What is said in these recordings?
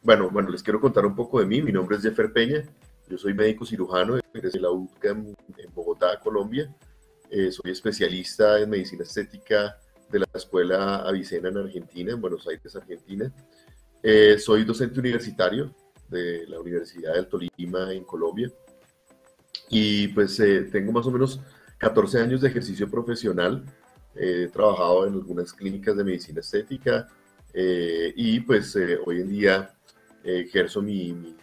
Bueno, les quiero contar un poco de mí. Mi nombre es Jeffer Peña. Yo soy médico cirujano de la UCAM en Bogotá, Colombia. Soy especialista en medicina estética de la Escuela Avicena en Argentina, en Buenos Aires, Argentina. Soy docente universitario de la Universidad del Tolima en Colombia. Y pues tengo más o menos 14 años de ejercicio profesional. He trabajado en algunas clínicas de medicina estética y pues hoy en día ejerzo mi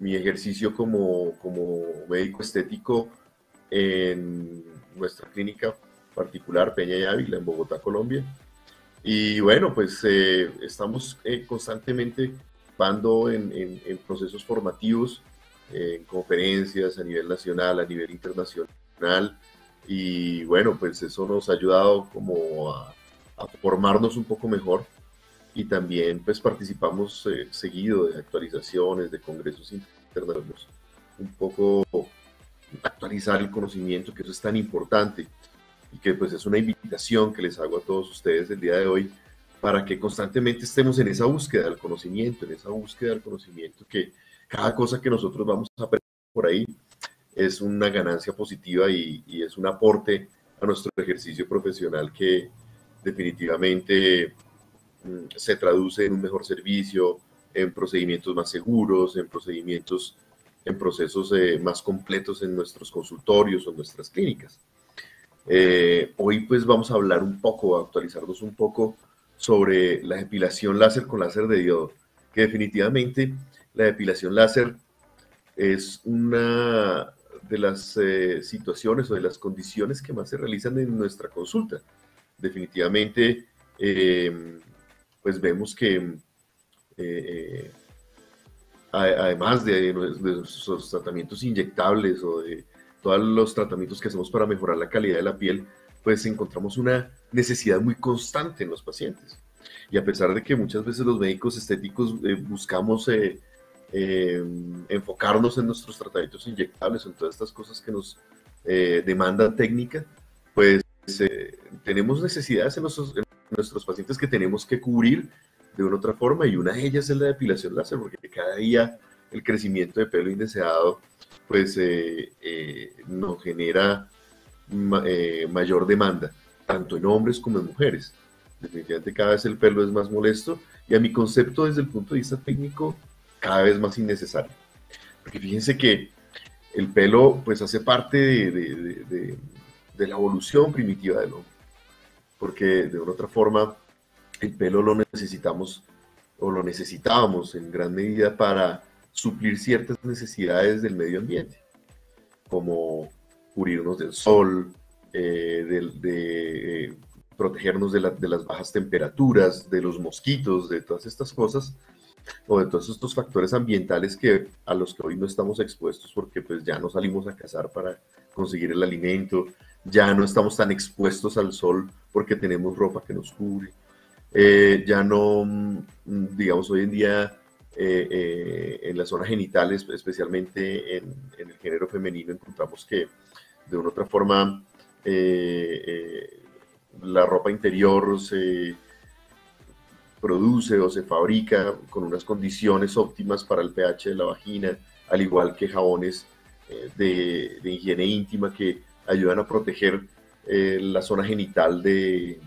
ejercicio como médico estético en nuestra clínica particular, Peña y Ávila, en Bogotá, Colombia. Y bueno, pues estamos constantemente participando en procesos formativos, en conferencias a nivel nacional, a nivel internacional. Y bueno, pues eso nos ha ayudado como a formarnos un poco mejor y también pues participamos seguido de actualizaciones, de congresos internacionales, un poco actualizar el conocimiento, que eso es tan importante y que pues es una invitación que les hago a todos ustedes el día de hoy para que constantemente estemos en esa búsqueda del conocimiento, que cada cosa que nosotros vamos a aprender por ahí es una ganancia positiva y es un aporte a nuestro ejercicio profesional que definitivamente se traduce en un mejor servicio, en procedimientos más seguros, en procesos más completos en nuestros consultorios o en nuestras clínicas. Hoy pues vamos a hablar un poco, a actualizarnos un poco sobre la depilación láser con láser de diodo, que definitivamente la depilación láser es una de las situaciones o de las condiciones que más se realizan en nuestra consulta. Definitivamente, pues vemos que además de nuestros tratamientos inyectables o de todos los tratamientos que hacemos para mejorar la calidad de la piel, pues encontramos una necesidad muy constante en los pacientes. Y a pesar de que muchas veces los médicos estéticos buscamos enfocarnos en nuestros tratamientos inyectables, en todas estas cosas que nos demandan técnica, pues tenemos necesidades en nuestros pacientes que tenemos que cubrir de una u otra forma, y una de ellas es la depilación láser, porque cada día el crecimiento de pelo indeseado pues nos genera mayor demanda, tanto en hombres como en mujeres. Definitivamente cada vez el pelo es más molesto y a mi concepto desde el punto de vista técnico cada vez más innecesario. Porque fíjense que el pelo pues hace parte de la evolución primitiva del hombre, porque de una u otra forma el pelo lo necesitamos o lo necesitábamos en gran medida para suplir ciertas necesidades del medio ambiente, como cubrirnos del sol, protegernos de las bajas temperaturas, de los mosquitos, de todas estas cosas, o de todos estos factores ambientales a los que hoy no estamos expuestos porque pues ya no salimos a cazar para conseguir el alimento, ya no estamos tan expuestos al sol porque tenemos ropa que nos cubre. Ya no, digamos, hoy en día en las zonas genitales, especialmente en el género femenino, encontramos que de una u otra forma la ropa interior se produce o se fabrica con unas condiciones óptimas para el pH de la vagina, al igual que jabones de higiene íntima que ayudan a proteger la zona genital de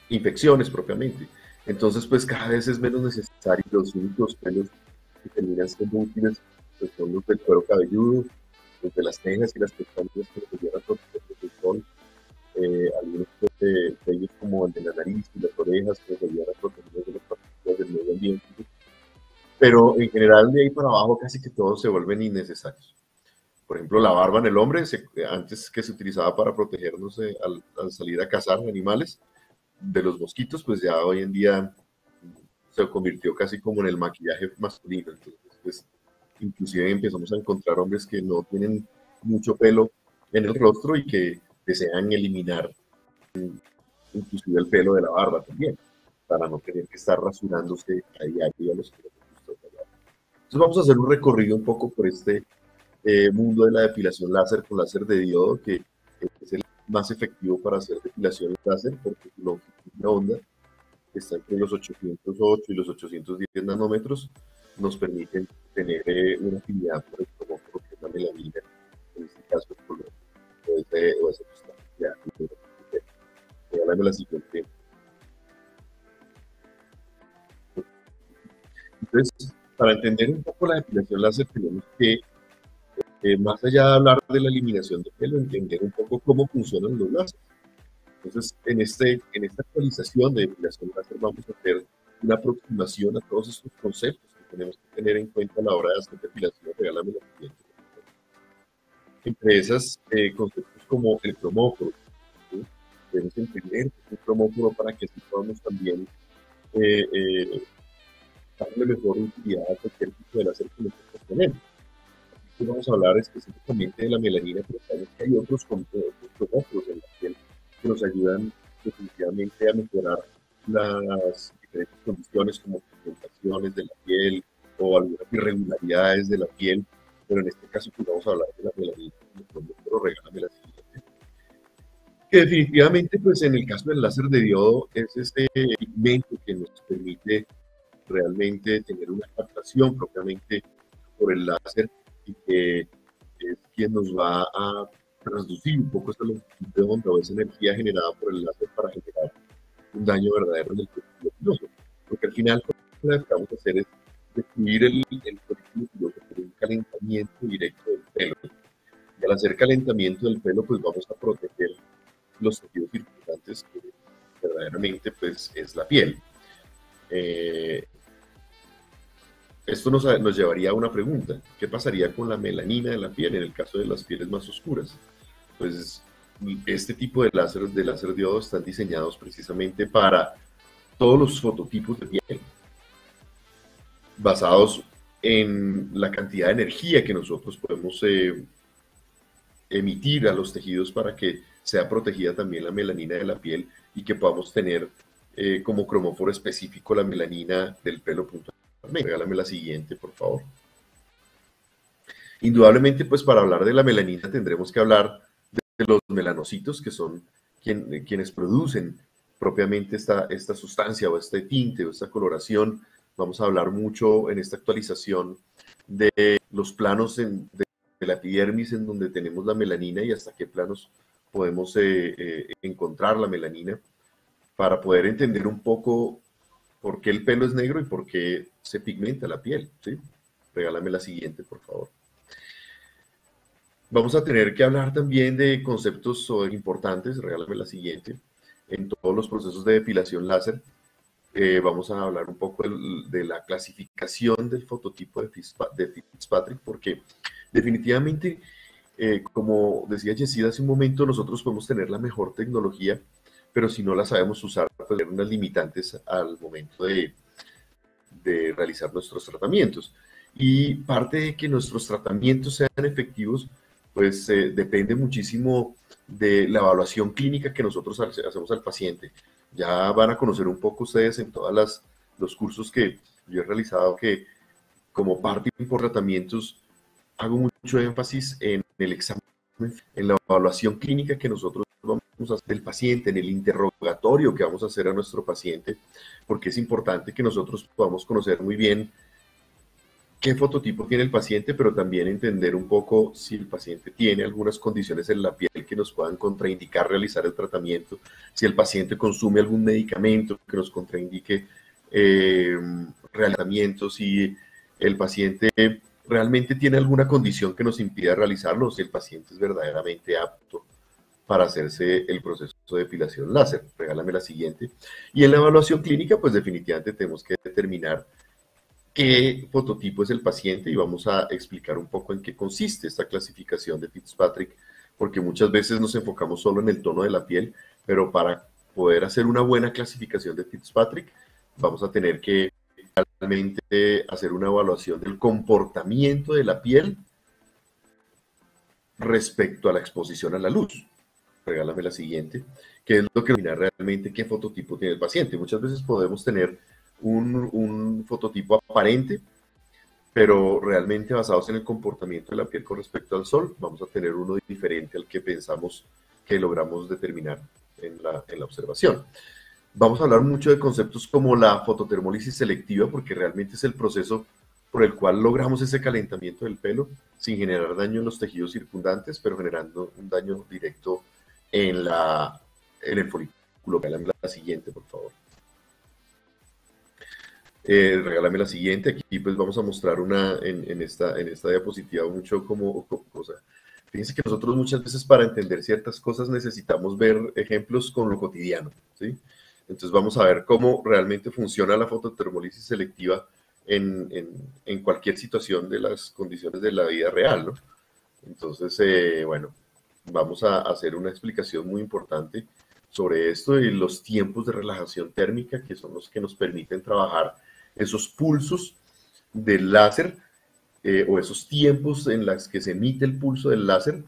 infecciones propiamente. Entonces, pues cada vez es menos necesario. Los únicos pelos que terminan siendo útiles pues, son los del cuero cabelludo, los de las cejas y las pestañas que nos ayudan a proteger del sol, algunos pelos como el de la nariz y las orejas que nos ayudan a proteger de las partículas del medio ambiente. Pero en general, de ahí para abajo, casi que todos se vuelven innecesarios. Por ejemplo, la barba en el hombre, antes que se utilizaba para protegernos al salir a cazar animales, de los mosquitos, pues ya hoy en día se convirtió casi como en el maquillaje masculino. Entonces, pues, inclusive empezamos a encontrar hombres que no tienen mucho pelo en el rostro y que desean eliminar inclusive el pelo de la barba también, para no tener que estar rasurándose a diario a los que les gusta. Entonces vamos a hacer un recorrido un poco por este mundo de la depilación láser con láser de diodo, que es el más efectivo para hacer depilaciones láser porque su longitud de onda que está entre los 808 y los 810 nanómetros, nos permiten tener una afinidad por el cromóforo, que es la melanina, en este caso el color, o esa sustancia. Regálame la siguiente. Entonces, para entender un poco la depilación láser, tenemos que, más allá de hablar de la eliminación de pelo, entender un poco cómo funcionan los láseres. Entonces, en esta actualización de depilación láser vamos a hacer una aproximación a todos estos conceptos que tenemos que tener en cuenta a la hora de hacer depilación. Regálame la siguiente. Entre esas conceptos como el cromóforo, ¿sí? Debemos entender que es un cromóforo para que así podamos también eh, eh, darle mejor utilidad a cualquier tipo de láser que nosotros tenemos. Aquí vamos a hablar específicamente de la melanina, pero sabemos que hay otros cromóforos en la piel que nos ayudan definitivamente a mejorar las diferentes condiciones como pigmentaciones de la piel o algunas irregularidades de la piel, pero en este caso pues vamos a hablar de la melanina, pero regálame la siguiente. Que definitivamente pues en el caso del láser de diodo es este pigmento que nos permite realmente tener una captación propiamente por el láser y que es quien nos va a transducir un poco esa longitud de onda o esa energía generada por el láser para generar un daño verdadero en el folículo piloso. Porque al final lo que vamos a hacer es destruir el folículo piloso por un calentamiento directo del pelo. Y al hacer calentamiento del pelo, pues vamos a proteger los tejidos circundantes que verdaderamente pues es la piel. Esto nos llevaría a una pregunta. ¿Qué pasaría con la melanina de la piel en el caso de las pieles más oscuras? Pues este tipo de láser diodo están diseñados precisamente para todos los fototipos de piel, basados en la cantidad de energía que nosotros podemos emitir a los tejidos para que sea protegida también la melanina de la piel y que podamos tener como cromóforo específico la melanina del pelo puntualmente. Regálame la siguiente, por favor. Indudablemente, pues para hablar de la melanina tendremos que hablar de los melanocitos, que son quienes producen propiamente esta sustancia o este tinte o esta coloración. Vamos a hablar mucho en esta actualización de los planos de la epidermis en donde tenemos la melanina y hasta qué planos podemos encontrar la melanina para poder entender un poco por qué el pelo es negro y por qué se pigmenta la piel, ¿sí? Regálame la siguiente, por favor. Vamos a tener que hablar también de conceptos importantes, regálame la siguiente, en todos los procesos de depilación láser. Vamos a hablar un poco de la clasificación del fototipo de Fitzpatrick, porque definitivamente, como decía Yesida hace un momento, nosotros podemos tener la mejor tecnología, pero si no la sabemos usar, pues tener unas limitantes al momento de realizar nuestros tratamientos. Y parte de que nuestros tratamientos sean efectivos, pues depende muchísimo de la evaluación clínica que nosotros hacemos al paciente. Ya van a conocer un poco ustedes en todos los cursos que yo he realizado que como parte de por tratamientos hago mucho énfasis en el examen, en la evaluación clínica que nosotros vamos a hacer del paciente, en el interrogatorio que vamos a hacer a nuestro paciente, porque es importante que nosotros podamos conocer muy bien qué fototipo tiene el paciente, pero también entender un poco si el paciente tiene algunas condiciones en la piel que nos puedan contraindicar realizar el tratamiento, si el paciente consume algún medicamento que nos contraindique tratamiento, si el paciente realmente tiene alguna condición que nos impida realizarlo, si el paciente es verdaderamente apto para hacerse el proceso de depilación láser. Regálame la siguiente. Y en la evaluación clínica, pues definitivamente tenemos que determinar qué fototipo es el paciente y vamos a explicar un poco en qué consiste esta clasificación de Fitzpatrick, porque muchas veces nos enfocamos solo en el tono de la piel, pero para poder hacer una buena clasificación de Fitzpatrick, vamos a tener que realmente hacer una evaluación del comportamiento de la piel respecto a la exposición a la luz. Regálame la siguiente, que es lo que determina realmente qué fototipo tiene el paciente. Muchas veces podemos tener un fototipo aparente, pero realmente basados en el comportamiento de la piel con respecto al sol, vamos a tener uno diferente al que pensamos que logramos determinar en la observación. Vamos a hablar mucho de conceptos como la fototermólisis selectiva, porque realmente es el proceso por el cual logramos ese calentamiento del pelo sin generar daño en los tejidos circundantes, pero generando un daño directo en el folículo. Regálame la siguiente, por favor. Regálame la siguiente. Aquí pues vamos a mostrar en esta diapositiva mucho como cosa. Fíjense que nosotros muchas veces para entender ciertas cosas necesitamos ver ejemplos con lo cotidiano, ¿sí? Entonces vamos a ver cómo realmente funciona la fototermólisis selectiva en cualquier situación de las condiciones de la vida real, ¿no? Entonces, bueno, vamos a hacer una explicación muy importante sobre esto y los tiempos de relajación térmica, que son los que nos permiten trabajar esos pulsos del láser o esos tiempos en los que se emite el pulso del láser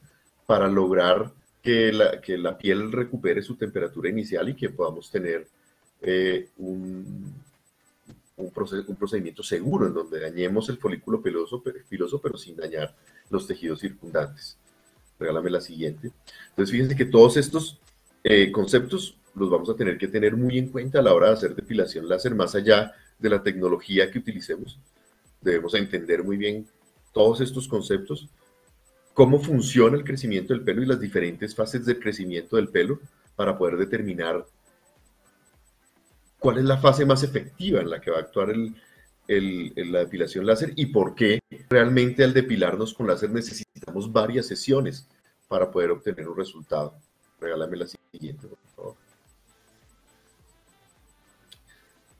para lograr que la piel recupere su temperatura inicial y que podamos tener un procedimiento seguro en donde dañemos el folículo piloso, pero sin dañar los tejidos circundantes. Regálame la siguiente. Entonces, fíjense que todos estos conceptos los vamos a tener que tener muy en cuenta a la hora de hacer depilación láser, más allá de la tecnología que utilicemos. Debemos entender muy bien todos estos conceptos, cómo funciona el crecimiento del pelo y las diferentes fases del crecimiento del pelo para poder determinar cuál es la fase más efectiva en la que va a actuar la depilación láser y por qué realmente al depilarnos con láser necesitamos varias sesiones para poder obtener un resultado. Regálame la siguiente, por favor.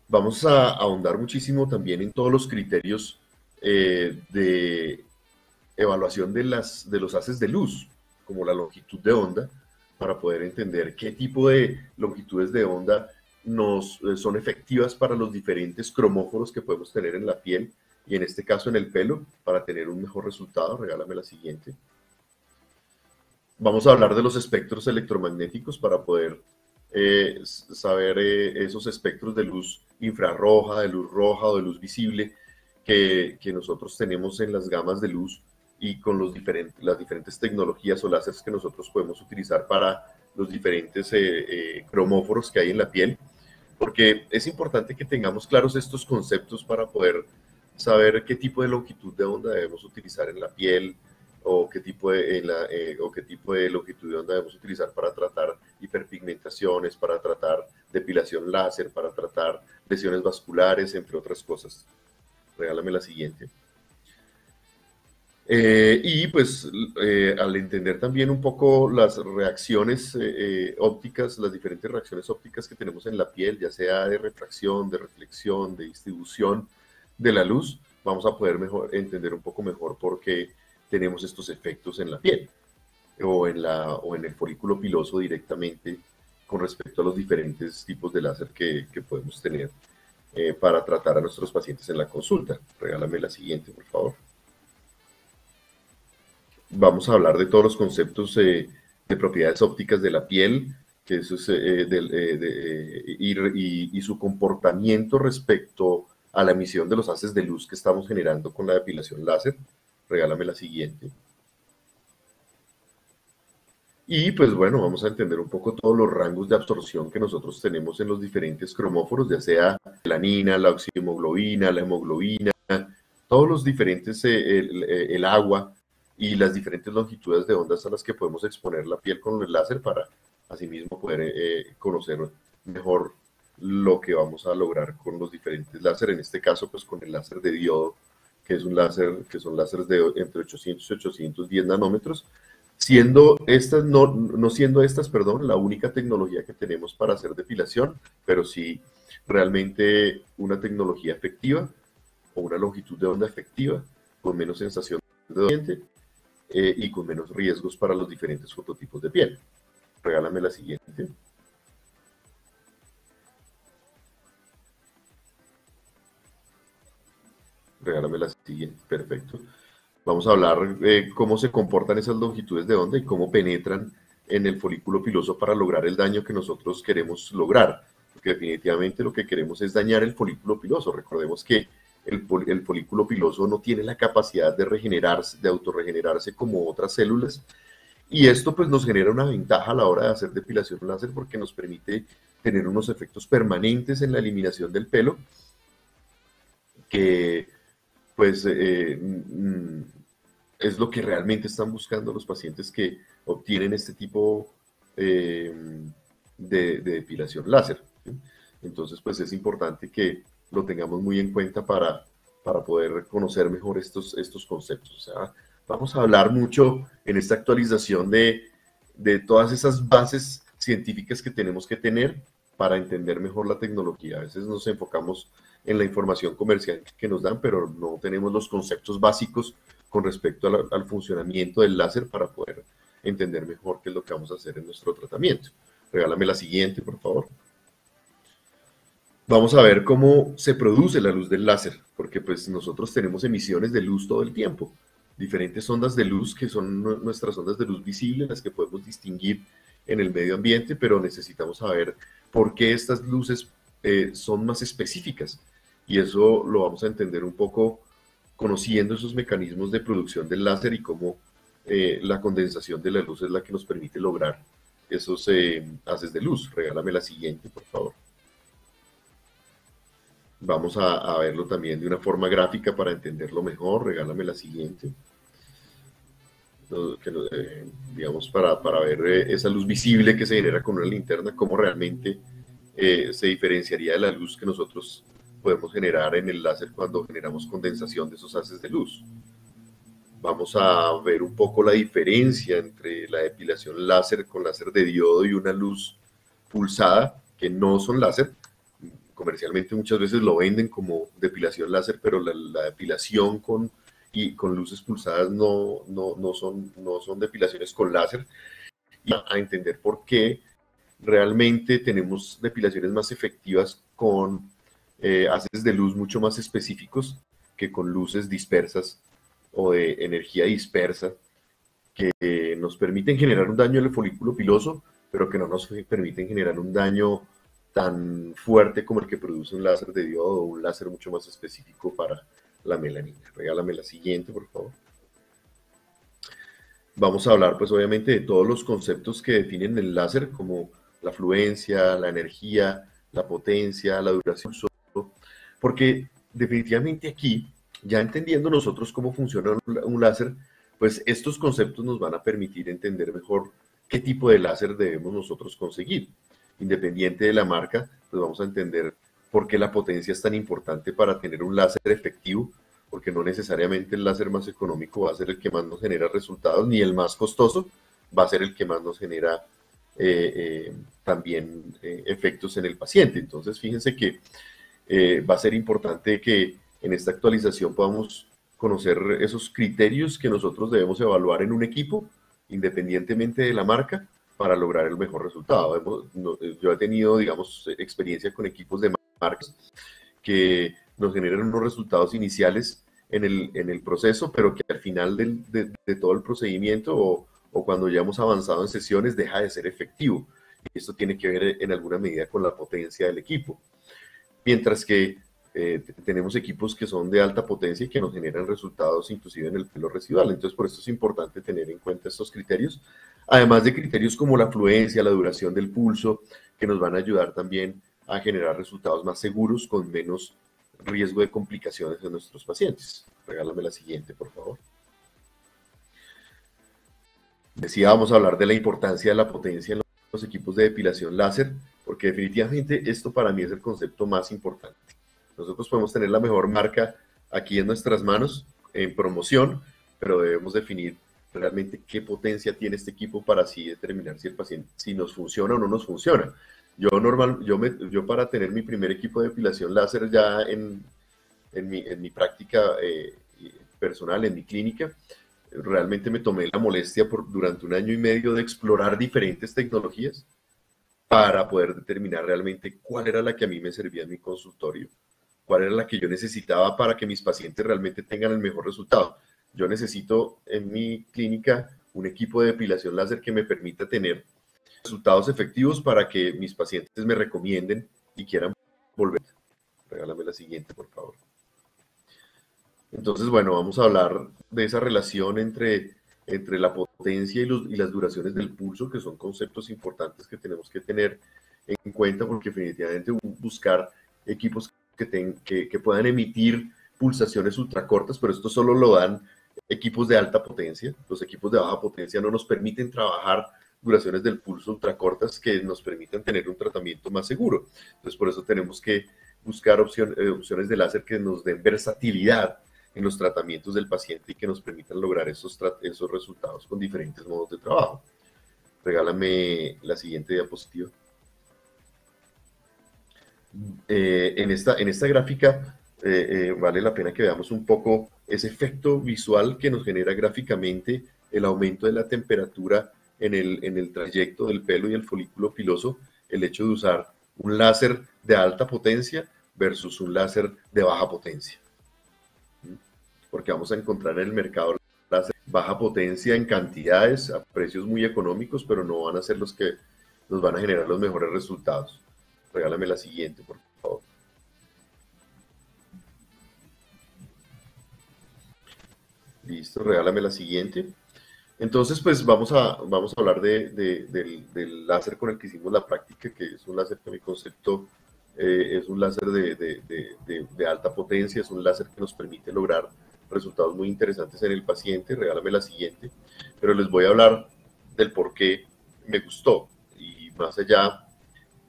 Vamos a ahondar muchísimo también en todos los criterios de evaluación de los haces de luz, como la longitud de onda, para poder entender qué tipo de longitudes de onda son efectivas para los diferentes cromóforos que podemos tener en la piel y en este caso en el pelo para tener un mejor resultado. Regálame la siguiente. Vamos a hablar de los espectros electromagnéticos para poder saber esos espectros de luz infrarroja, de luz roja o de luz visible que nosotros tenemos en las gamas de luz y con las diferentes tecnologías o láseres que nosotros podemos utilizar para los diferentes cromóforos que hay en la piel, porque es importante que tengamos claros estos conceptos para poder saber qué tipo de longitud de onda debemos utilizar en la piel o qué tipo de longitud de onda debemos utilizar para tratar hiperpigmentaciones, para tratar depilación láser, para tratar lesiones vasculares, entre otras cosas. Regálame la siguiente. Y pues al entender también un poco las reacciones ópticas, las diferentes reacciones ópticas que tenemos en la piel, ya sea de refracción, de reflexión, de distribución de la luz, vamos a poder entender un poco mejor por qué tenemos estos efectos en la piel o en el folículo piloso directamente con respecto a los diferentes tipos de láser que podemos tener para tratar a nuestros pacientes en la consulta. Regálame la siguiente, por favor. Vamos a hablar de todos los conceptos de propiedades ópticas de la piel, que eso es, y su comportamiento respecto a la emisión de los haces de luz que estamos generando con la depilación láser. Regálame la siguiente. Y pues bueno, vamos a entender un poco todos los rangos de absorción que nosotros tenemos en los diferentes cromóforos, ya sea la melanina, la oxihemoglobina, la hemoglobina, todos los diferentes, el agua y las diferentes longitudes de ondas a las que podemos exponer la piel con el láser para asimismo poder conocer mejor lo que vamos a lograr con los diferentes láser, en este caso pues con el láser de diodo, que es un láser, que son láseres de entre 800 y 810 nanómetros, siendo estas, no siendo estas, perdón, la única tecnología que tenemos para hacer depilación, pero sí realmente una tecnología efectiva o una longitud de onda efectiva, con menos sensación de doliente y con menos riesgos para los diferentes fototipos de piel. Regálame la siguiente. Regálame la siguiente, perfecto. Vamos a hablar de cómo se comportan esas longitudes de onda y cómo penetran en el folículo piloso para lograr el daño que nosotros queremos lograr. Porque definitivamente lo que queremos es dañar el folículo piloso. Recordemos que el folículo piloso no tiene la capacidad de regenerarse, de autorregenerarse como otras células. Y esto pues nos genera una ventaja a la hora de hacer depilación láser porque nos permite tener unos efectos permanentes en la eliminación del pelo, que pues es lo que realmente están buscando los pacientes que obtienen este tipo eh, de depilación láser, ¿sí? Entonces, pues es importante que lo tengamos muy en cuenta para poder conocer mejor estos conceptos. O sea, vamos a hablar mucho en esta actualización de todas esas bases científicas que tenemos que tener para entender mejor la tecnología. A veces nos enfocamos en la información comercial que nos dan, pero no tenemos los conceptos básicos con respecto al funcionamiento del láser para poder entender mejor qué es lo que vamos a hacer en nuestro tratamiento. Regálame la siguiente, por favor. Vamos a ver cómo se produce la luz del láser, porque pues nosotros tenemos emisiones de luz todo el tiempo, diferentes ondas de luz que son nuestras ondas de luz visibles, las que podemos distinguir en el medio ambiente, pero necesitamos saber por qué estas luces son más específicas, y eso lo vamos a entender un poco conociendo esos mecanismos de producción del láser y cómo la condensación de la luz es la que nos permite lograr esos haces de luz. Regálame la siguiente, por favor. Vamos a verlo también de una forma gráfica para entenderlo mejor. Regálame la siguiente. Digamos, para ver esa luz visible que se genera con una linterna, cómo realmente se diferenciaría de la luz que nosotros podemos generar en el láser cuando generamos condensación de esos haces de luz. Vamos a ver un poco la diferencia entre la depilación láser con láser de diodo y una luz pulsada, que no son láser. Comercialmente muchas veces lo venden como depilación láser, pero la depilación con luces pulsadas no son depilaciones con láser. Y a entender por qué realmente tenemos depilaciones más efectivas con haces de luz mucho más específicos que con luces dispersas o de energía dispersa, que nos permiten generar un daño en el folículo piloso, pero que no nos permiten generar un daño tan fuerte como el que produce un láser de diodo o un láser mucho más específico para la melanina. Regálame la siguiente, por favor. Vamos a hablar, pues, obviamente, de todos los conceptos que definen el láser, como la fluencia, la energía, la potencia, la duración, porque definitivamente aquí, ya entendiendo nosotros cómo funciona un láser, pues estos conceptos nos van a permitir entender mejor qué tipo de láser debemos nosotros conseguir. Independiente de la marca, pues vamos a entender por qué la potencia es tan importante para tener un láser efectivo, porque no necesariamente el láser más económico va a ser el que más nos genera resultados, ni el más costoso va a ser el que más nos genera también efectos en el paciente. Entonces, fíjense que va a ser importante que en esta actualización podamos conocer esos criterios que nosotros debemos evaluar en un equipo, independientemente de la marca, para lograr el mejor resultado. Yo he tenido, digamos, experiencia con equipos de marcas que nos generan unos resultados iniciales en el proceso, pero que al final de todo el procedimiento o cuando ya hemos avanzado en sesiones deja de ser efectivo. Y esto tiene que ver en alguna medida con la potencia del equipo. Mientras que tenemos equipos que son de alta potencia y que nos generan resultados inclusive en el pelo residual. Entonces, por eso es importante tener en cuenta estos criterios, además de criterios como la fluencia, la duración del pulso, que nos van a ayudar también a generar resultados más seguros con menos riesgo de complicaciones en nuestros pacientes. Regálame la siguiente, por favor. Decía, vamos a hablar de la importancia de la potencia en los equipos de depilación láser, porque definitivamente esto para mí es el concepto más importante. Nosotros podemos tener la mejor marca aquí en nuestras manos en promoción, pero debemos definir realmente qué potencia tiene este equipo para así determinar si el paciente, si nos funciona o no nos funciona. Yo para tener mi primer equipo de depilación láser ya en mi práctica personal, en mi clínica, realmente me tomé la molestia durante 1 año y medio de explorar diferentes tecnologías para poder determinar realmente cuál era la que a mí me servía en mi consultorio, cuál era la que yo necesitaba para que mis pacientes realmente tengan el mejor resultado. Yo necesito en mi clínica un equipo de depilación láser que me permita tener resultados efectivos para que mis pacientes me recomienden y quieran volver. Regálame la siguiente, por favor. Entonces, bueno, vamos a hablar de esa relación entre la potencia y las duraciones del pulso, que son conceptos importantes que tenemos que tener en cuenta, porque definitivamente buscar equipos que puedan emitir pulsaciones ultracortas, pero esto solo lo dan equipos de alta potencia. Los equipos de baja potencia no nos permiten trabajar duraciones del pulso ultracortas que nos permitan tener un tratamiento más seguro. Entonces, por eso tenemos que buscar opciones de láser que nos den versatilidad en los tratamientos del paciente y que nos permitan lograr esos resultados con diferentes modos de trabajo. Regálame la siguiente diapositiva. En esta gráfica vale la pena que veamos un poco ese efecto visual que nos genera gráficamente el aumento de la temperatura en el trayecto del pelo y el folículo piloso, el hecho de usar un láser de alta potencia versus un láser de baja potencia. Porque vamos a encontrar en el mercado láser baja potencia en cantidades a precios muy económicos, pero no van a ser los que nos van a generar los mejores resultados. Regálame la siguiente, por favor. Listo, regálame la siguiente. Entonces, pues vamos a hablar del láser con el que hicimos la práctica, que es un láser que mi concepto es un láser de alta potencia, es un láser que nos permite lograr resultados muy interesantes en el paciente. Regálame la siguiente. Pero les voy a hablar del por qué me gustó. Y más allá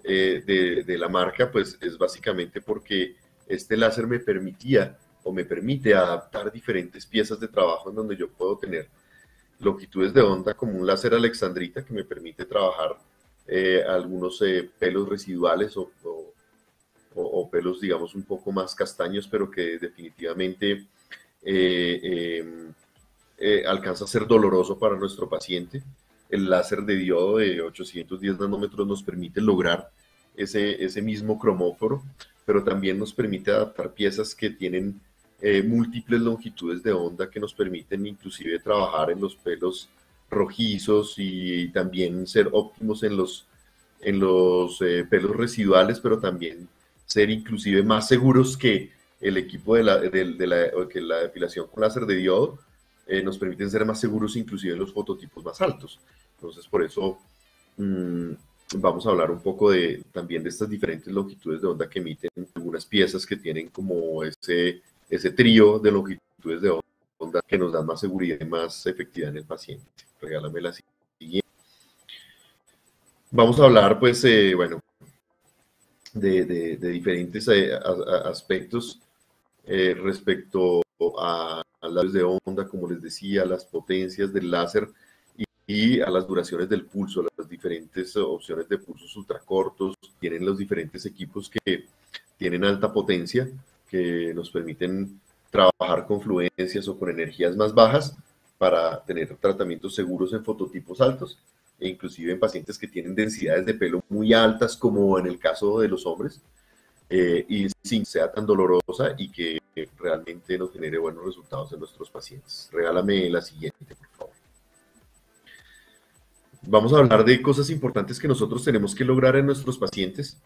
de la marca, pues es básicamente porque este láser me permitía o me permite adaptar diferentes piezas de trabajo en donde yo puedo tener longitudes de onda como un láser alexandrita que me permite trabajar algunos pelos residuales o pelos, digamos, un poco más castaños, pero que definitivamente alcanza a ser doloroso para nuestro paciente. El láser de diodo de 810 nanómetros nos permite lograr ese mismo cromóforo, pero también nos permite adaptar piezas que tienen múltiples longitudes de onda que nos permiten inclusive trabajar en los pelos rojizos y también ser óptimos en los pelos residuales, pero también ser inclusive más seguros que el equipo que la depilación con láser de diodo nos permiten ser más seguros inclusive en los fototipos más altos. Entonces, por eso vamos a hablar un poco también de estas diferentes longitudes de onda que emiten algunas piezas que tienen como ese trío de longitudes de onda que nos dan más seguridad y más efectividad en el paciente. Regálame la siguiente. Vamos a hablar, pues, bueno, de diferentes aspectos respecto a las de onda, como les decía, las potencias del láser y a las duraciones del pulso, las diferentes opciones de pulsos ultracortos. Tienen los diferentes equipos que tienen alta potencia, que nos permiten trabajar con fluencias o con energías más bajas para tener tratamientos seguros en fototipos altos e inclusive en pacientes que tienen densidades de pelo muy altas, como en el caso de los hombres, y sin que sea tan dolorosa y que realmente nos genere buenos resultados en nuestros pacientes. Regálame la siguiente, por favor. Vamos a hablar de cosas importantes que nosotros tenemos que lograr en nuestros pacientes,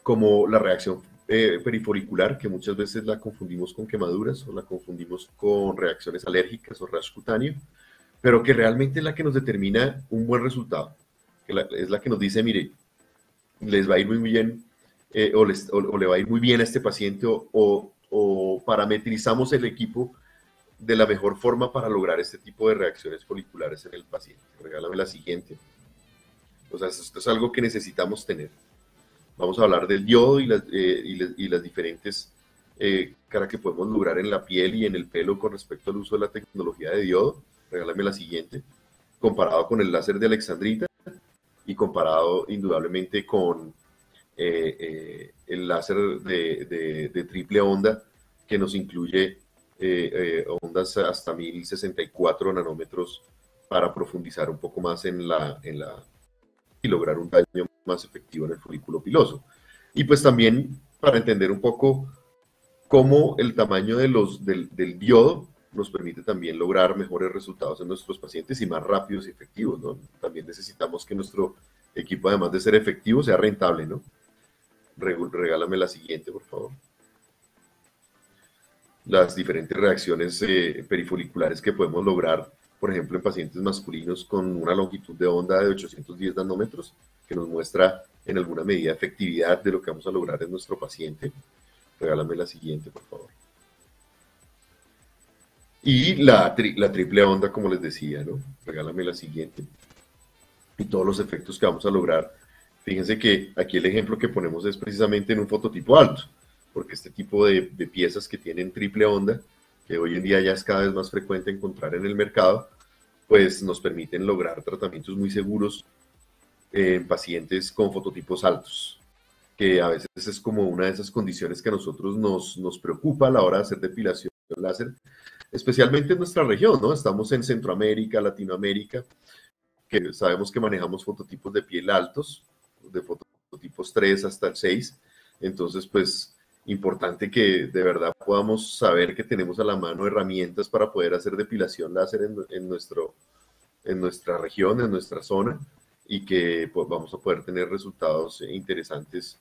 como la reacción perifolicular, que muchas veces la confundimos con quemaduras o la confundimos con reacciones alérgicas o rash cutáneo, pero que realmente es la que nos determina un buen resultado, es la que nos dice, mire, les va a ir muy bien o le va a ir muy bien a este paciente o parametrizamos el equipo de la mejor forma para lograr este tipo de reacciones foliculares en el paciente. Regálame la siguiente. O sea, esto es algo que necesitamos tener. Vamos a hablar del diodo y las diferentes caras que podemos lograr en la piel y en el pelo con respecto al uso de la tecnología de diodo. Regálame la siguiente. Comparado con el láser de alexandrita y comparado indudablemente con el láser de triple onda que nos incluye ondas hasta 1064 nanómetros para profundizar un poco más y lograr un daño más efectivo en el folículo piloso. Y pues también para entender un poco cómo el tamaño del diodo nos permite también lograr mejores resultados en nuestros pacientes y más rápidos y efectivos, ¿no? También necesitamos que nuestro equipo, además de ser efectivo, sea rentable, ¿no? Regálame la siguiente, por favor. Las diferentes reacciones perifoliculares que podemos lograr, por ejemplo, en pacientes masculinos con una longitud de onda de 810 nanómetros, que nos muestra en alguna medida efectividad de lo que vamos a lograr en nuestro paciente. Regálame la siguiente, por favor. Y la triple onda, como les decía, ¿no? Regálame la siguiente. Y todos los efectos que vamos a lograr. Fíjense que aquí el ejemplo que ponemos es precisamente en un fototipo alto, porque este tipo de piezas que tienen triple onda, que hoy en día ya es cada vez más frecuente encontrar en el mercado, pues nos permiten lograr tratamientos muy seguros en pacientes con fototipos altos, que a veces es como una de esas condiciones que a nosotros nos preocupa a la hora de hacer depilación láser, especialmente en nuestra región, ¿no? Estamos en Centroamérica, Latinoamérica, que sabemos que manejamos fototipos de piel altos, de fototipos 3 hasta el 6, entonces pues importante que de verdad podamos saber que tenemos a la mano herramientas para poder hacer depilación láser en nuestra región, en nuestra zona, y que pues, vamos a poder tener resultados interesantes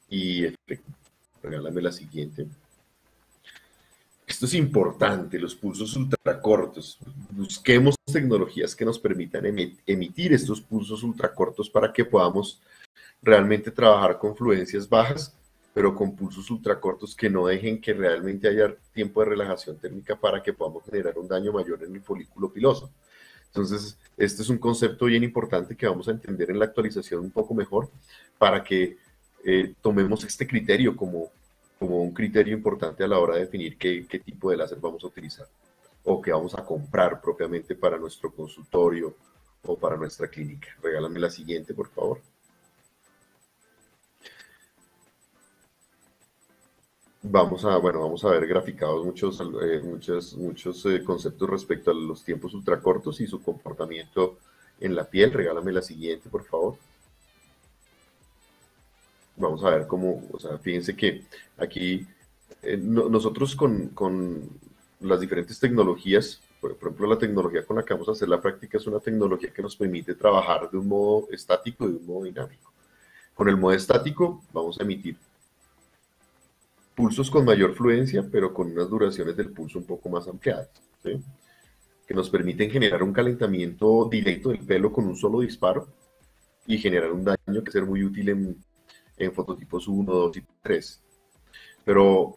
y efectivos. Regálame la siguiente. Esto es importante, los pulsos ultracortos. Busquemos tecnologías que nos permitan emitir estos pulsos ultracortos para que podamos realmente trabajar con fluencias bajas, pero con pulsos ultracortos que no dejen que realmente haya tiempo de relajación térmica para que podamos generar un daño mayor en el folículo piloso. Entonces, este es un concepto bien importante que vamos a entender en la actualización un poco mejor para que tomemos este criterio como un criterio importante a la hora de definir qué tipo de láser vamos a utilizar o que vamos a comprar propiamente para nuestro consultorio o para nuestra clínica. Regálame la siguiente, por favor. Vamos a ver graficados muchos conceptos respecto a los tiempos ultracortos y su comportamiento en la piel. Regálame la siguiente, por favor. Vamos a ver cómo, o sea, fíjense que aquí nosotros con las diferentes tecnologías, por ejemplo, la tecnología con la que vamos a hacer la práctica es una tecnología que nos permite trabajar de un modo estático y de un modo dinámico. Con el modo estático vamos a emitir pulsos con mayor fluencia, pero con unas duraciones del pulso un poco más ampliadas, ¿sí? Que nos permiten generar un calentamiento directo del pelo con un solo disparo y generar un daño que ser muy útil en fototipos 1, 2 y 3. Pero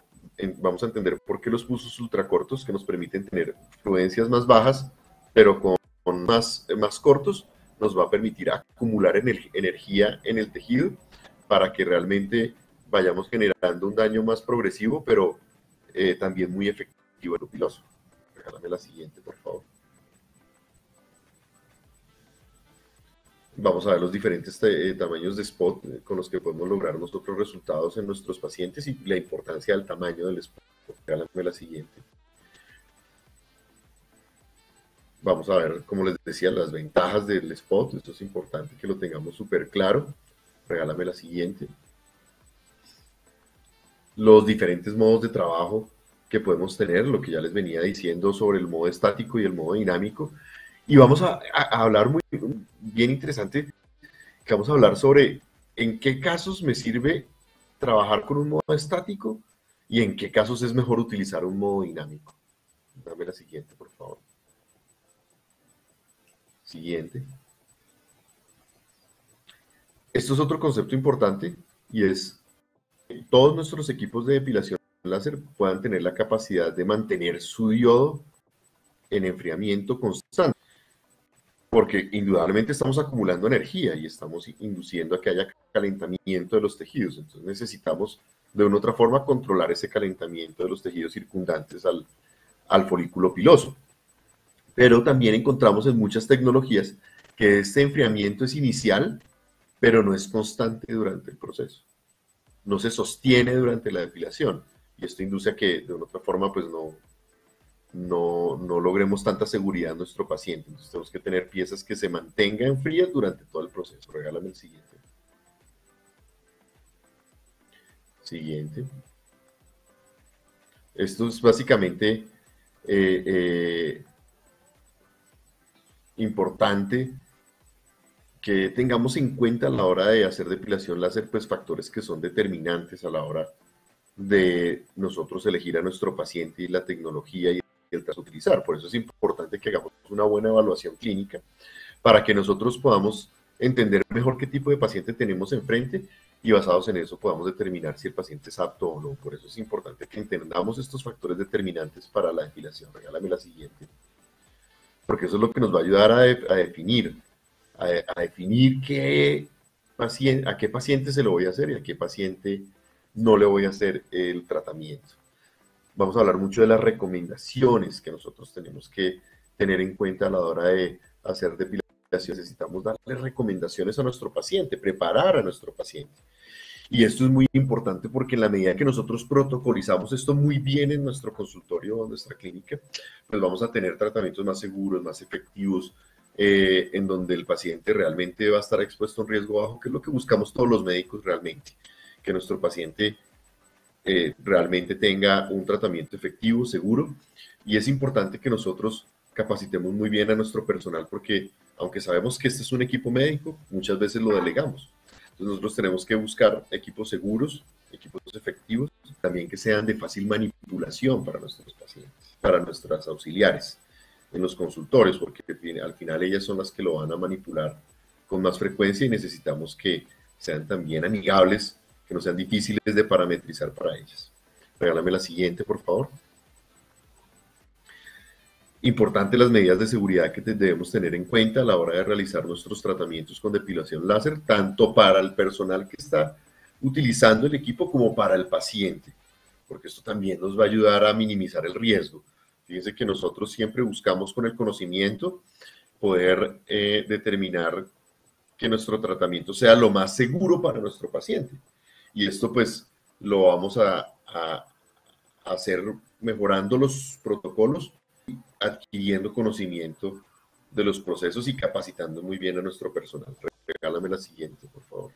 vamos a entender por qué los pulsos ultracortos que nos permiten tener fluencias más bajas, pero con más cortos, nos va a permitir acumular energía en el tejido para que realmente vayamos generando un daño más progresivo, pero también muy efectivo en el piloso. Regálame la siguiente, por favor. Vamos a ver los diferentes tamaños de spot con los que podemos lograr nosotros resultados en nuestros pacientes y la importancia del tamaño del spot. Regálame la siguiente. Vamos a ver, como les decía, las ventajas del spot. Esto es importante que lo tengamos súper claro. Regálame la siguiente. Los diferentes modos de trabajo que podemos tener, lo que ya les venía diciendo sobre el modo estático y el modo dinámico. Y vamos a hablar muy bien interesante, que vamos a hablar sobre en qué casos me sirve trabajar con un modo estático y en qué casos es mejor utilizar un modo dinámico. Dame la siguiente, por favor. Siguiente. Esto es otro concepto importante y es que todos nuestros equipos de depilación láser puedan tener la capacidad de mantener su diodo en enfriamiento constante, porque indudablemente estamos acumulando energía y estamos induciendo a que haya calentamiento de los tejidos. Entonces necesitamos de una u otra forma controlar ese calentamiento de los tejidos circundantes al folículo piloso. Pero también encontramos en muchas tecnologías que este enfriamiento es inicial, pero no es constante durante el proceso. No se sostiene durante la depilación. Y esto induce a que de una u otra forma pues no logremos tanta seguridad en nuestro paciente. Entonces tenemos que tener piezas que se mantengan frías durante todo el proceso. Regálame el siguiente. Siguiente. Esto es básicamente importante que tengamos en cuenta a la hora de hacer depilación láser, pues factores que son determinantes a la hora de nosotros elegir a nuestro paciente y la tecnología y el trazo a utilizar. Por eso es importante que hagamos una buena evaluación clínica para que nosotros podamos entender mejor qué tipo de paciente tenemos enfrente y basados en eso podamos determinar si el paciente es apto o no. Por eso es importante que entendamos estos factores determinantes para la depilación. Regálame la siguiente. Porque eso es lo que nos va a ayudar a definir, a definir a qué paciente se lo voy a hacer y a qué paciente no le voy a hacer el tratamiento. Vamos a hablar mucho de las recomendaciones que nosotros tenemos que tener en cuenta a la hora de hacer depilación. Necesitamos darle recomendaciones a nuestro paciente, preparar a nuestro paciente. Y esto es muy importante porque en la medida que nosotros protocolizamos esto muy bien en nuestro consultorio o en nuestra clínica, pues vamos a tener tratamientos más seguros, más efectivos, en donde el paciente realmente va a estar expuesto a un riesgo bajo, que es lo que buscamos todos los médicos realmente, que nuestro paciente realmente tenga un tratamiento efectivo, seguro, y es importante que nosotros capacitemos muy bien a nuestro personal porque aunque sabemos que este es un equipo médico, muchas veces lo delegamos. Entonces nosotros tenemos que buscar equipos seguros, equipos efectivos, también que sean de fácil manipulación para nuestros pacientes, para nuestras auxiliares en los consultorios, porque al final ellas son las que lo van a manipular con más frecuencia y necesitamos que sean también amigables, que no sean difíciles de parametrizar para ellas. Regálame la siguiente, por favor. Importante las medidas de seguridad que debemos tener en cuenta a la hora de realizar nuestros tratamientos con depilación láser, tanto para el personal que está utilizando el equipo como para el paciente, porque esto también nos va a ayudar a minimizar el riesgo. Fíjense que nosotros siempre buscamos con el conocimiento poder determinar que nuestro tratamiento sea lo más seguro para nuestro paciente. Y esto pues lo vamos a hacer mejorando los protocolos, adquiriendo conocimiento de los procesos y capacitando muy bien a nuestro personal. Regálame la siguiente, por favor.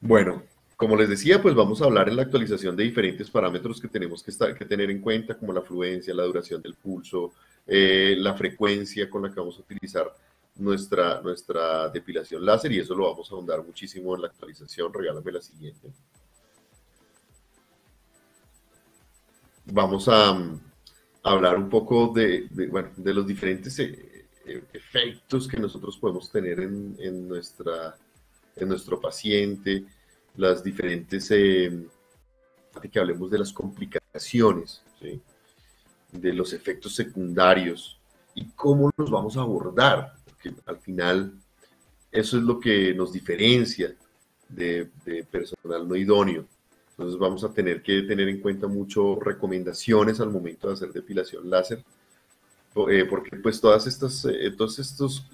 Bueno, como les decía, pues vamos a hablar en la actualización de diferentes parámetros que tenemos que tener en cuenta, como la fluencia, la duración del pulso, la frecuencia con la que vamos a utilizar nuestra depilación láser, y eso lo vamos a ahondar muchísimo en la actualización. Regálame la siguiente. Vamos a hablar un poco de los diferentes efectos que nosotros podemos tener en nuestro paciente, las diferentes, que hablemos de las complicaciones, ¿sí? De los efectos secundarios y cómo los vamos a abordar, porque al final eso es lo que nos diferencia de personal no idóneo. Entonces vamos a tener que tener en cuenta mucho recomendaciones al momento de hacer depilación láser, porque pues todos estos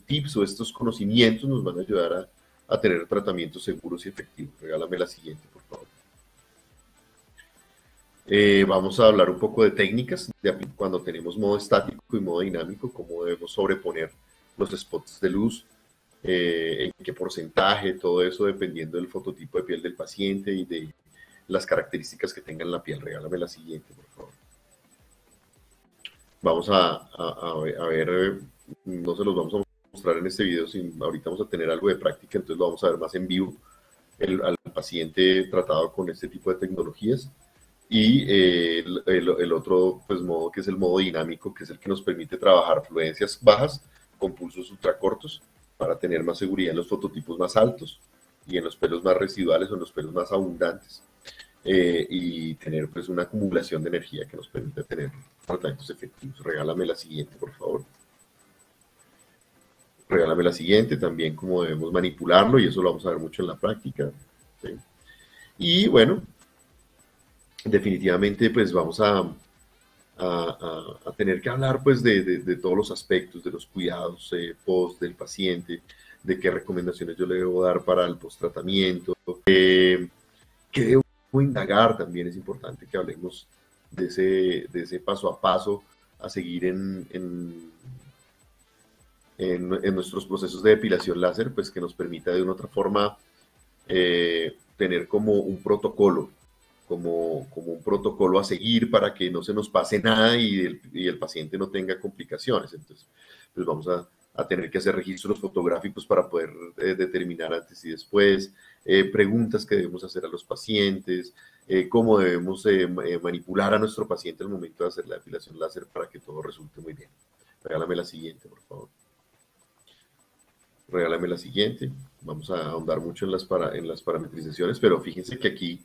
tips o estos conocimientos nos van a ayudar a tener tratamientos seguros y efectivos. Regálame la siguiente, por favor. Vamos a hablar un poco de técnicas, cuando tenemos modo estático y modo dinámico, cómo debemos sobreponer los spots de luz, en qué porcentaje, todo eso dependiendo del fototipo de piel del paciente y de las características que tenga en la piel. Regálame la siguiente, por favor. Vamos a ver, no se los vamos a mostrar en este video, ahorita vamos a tener algo de práctica, entonces lo vamos a ver más en vivo, al paciente tratado con este tipo de tecnologías. Y el otro pues, modo, que es el modo dinámico, que es el que nos permite trabajar fluencias bajas con pulsos ultracortos para tener más seguridad en los fototipos más altos y en los pelos más residuales o en los pelos más abundantes, y tener pues una acumulación de energía que nos permite tener tratamientos efectivos. Regálame la siguiente, por favor. Regálame la siguiente, también cómo debemos manipularlo, y eso lo vamos a ver mucho en la práctica, ¿sí? Y bueno, definitivamente pues vamos a tener que hablar pues de todos los aspectos, de los cuidados post del paciente, de qué recomendaciones yo le debo dar para el post-tratamiento, qué debo indagar. También es importante que hablemos de ese paso a paso a seguir en nuestros procesos de depilación láser, pues que nos permita de una otra forma tener como un protocolo, como un protocolo a seguir para que no se nos pase nada y el paciente no tenga complicaciones. Entonces, pues vamos a tener que hacer registros fotográficos para poder determinar antes y después, preguntas que debemos hacer a los pacientes, cómo debemos manipular a nuestro paciente al momento de hacer la depilación láser para que todo resulte muy bien. Regálame la siguiente, por favor. Regálame la siguiente. Vamos a ahondar mucho en las parametrizaciones, pero fíjense que aquí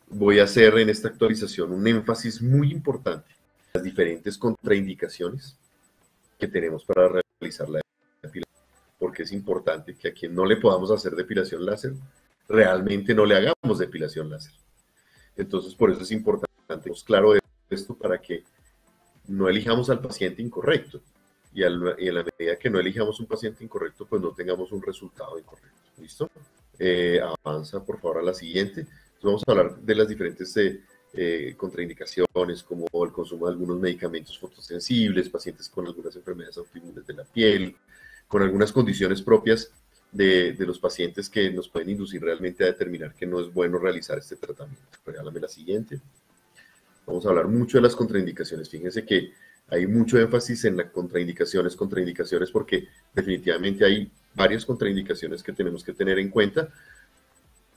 voy a hacer en esta actualización un énfasis muy importante en las diferentes contraindicaciones que tenemos para realizar la depilación, porque es importante que a quien no le podamos hacer depilación láser, realmente no le hagamos depilación láser. Entonces, por eso es importante, claro de esto, para que no elijamos al paciente incorrecto. Y en la medida que no elijamos un paciente incorrecto, pues no tengamos un resultado incorrecto. ¿Listo? Avanza, por favor, a la siguiente. Entonces, vamos a hablar de las diferentes contraindicaciones, como el consumo de algunos medicamentos fotosensibles, pacientes con algunas enfermedades autoinmunes de la piel, con algunas condiciones propias de los pacientes que nos pueden inducir realmente a determinar que no es bueno realizar este tratamiento. Regálame la siguiente. Vamos a hablar mucho de las contraindicaciones. Fíjense que hay mucho énfasis en las contraindicaciones, porque definitivamente hay varias contraindicaciones que tenemos que tener en cuenta.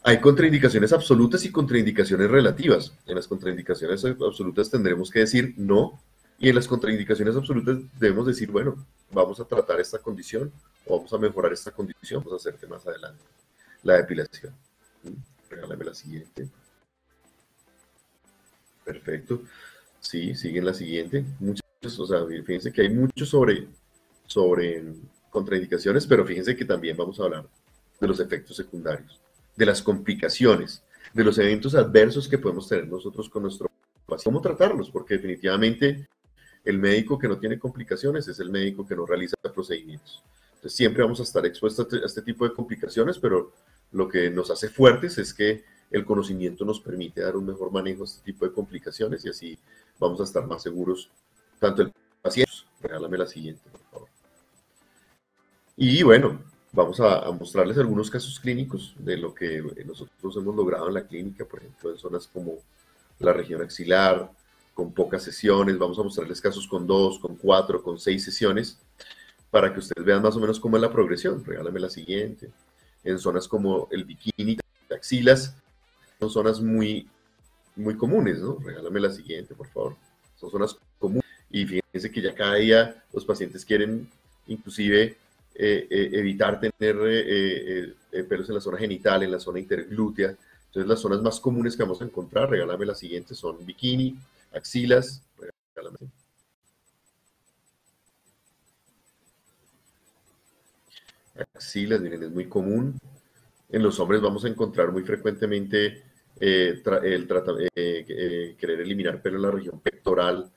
Hay contraindicaciones absolutas y contraindicaciones relativas. En las contraindicaciones absolutas tendremos que decir no, y en las contraindicaciones absolutas debemos decir, bueno, vamos a tratar esta condición o vamos a mejorar esta condición, vamos a hacerte más adelante la depilación. Regálame la siguiente. Perfecto. Sí, siguen la siguiente. Muchos, o sea, fíjense que hay mucho sobre contraindicaciones, pero fíjense que también vamos a hablar de los efectos secundarios, de las complicaciones, de los eventos adversos que podemos tener nosotros con nuestro paciente. ¿Cómo tratarlos? Porque definitivamente el médico que no tiene complicaciones es el médico que no realiza procedimientos. Entonces siempre vamos a estar expuestos a este tipo de complicaciones, pero lo que nos hace fuertes es que el conocimiento nos permite dar un mejor manejo a este tipo de complicaciones y así vamos a estar más seguros, tanto el paciente. Regálame la siguiente, por favor. Y bueno, vamos a mostrarles algunos casos clínicos de lo que nosotros hemos logrado en la clínica, por ejemplo, en zonas como la región axilar, con pocas sesiones. Vamos a mostrarles casos con 2, con 4, con 6 sesiones, para que ustedes vean más o menos cómo es la progresión. Regálame la siguiente. En zonas como el bikini, axilas, son zonas muy comunes, ¿no? Regálame la siguiente, por favor. Son zonas comunes. Y fíjense que ya cada día los pacientes quieren inclusive evitar tener pelos en la zona genital, en la zona interglútea. Entonces las zonas más comunes que vamos a encontrar, regálame la siguiente, son bikini, axilas, regálame. Axilas, miren, es muy común. En los hombres vamos a encontrar muy frecuentemente querer eliminar pelo en la región pectoral.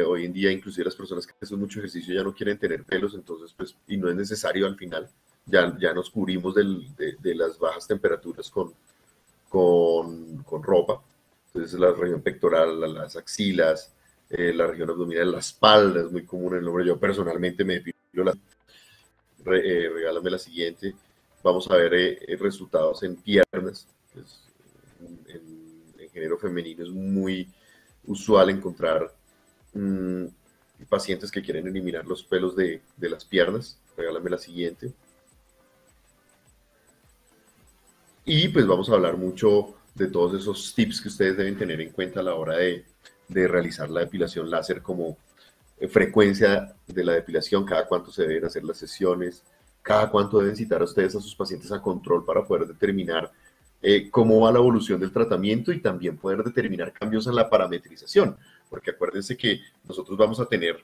Hoy en día, inclusive las personas que hacen mucho ejercicio ya no quieren tener pelos, entonces, pues, y no es necesario al final. Ya nos cubrimos de las bajas temperaturas con ropa. Entonces, la región pectoral, las axilas, la región abdominal, la espalda es muy común en el hombre. Yo personalmente me depilo la... regálame la siguiente. Vamos a ver resultados en piernas. Pues, en género femenino es muy usual encontrar pacientes que quieren eliminar los pelos de las piernas. Regálame la siguiente. Y pues vamos a hablar mucho de todos esos tips que ustedes deben tener en cuenta a la hora de realizar la depilación láser, como frecuencia de la depilación, cada cuánto se deben hacer las sesiones, cada cuánto deben citar a ustedes a sus pacientes a control para poder determinar cómo va la evolución del tratamiento y también poder determinar cambios en la parametrización, porque acuérdense que nosotros vamos a tener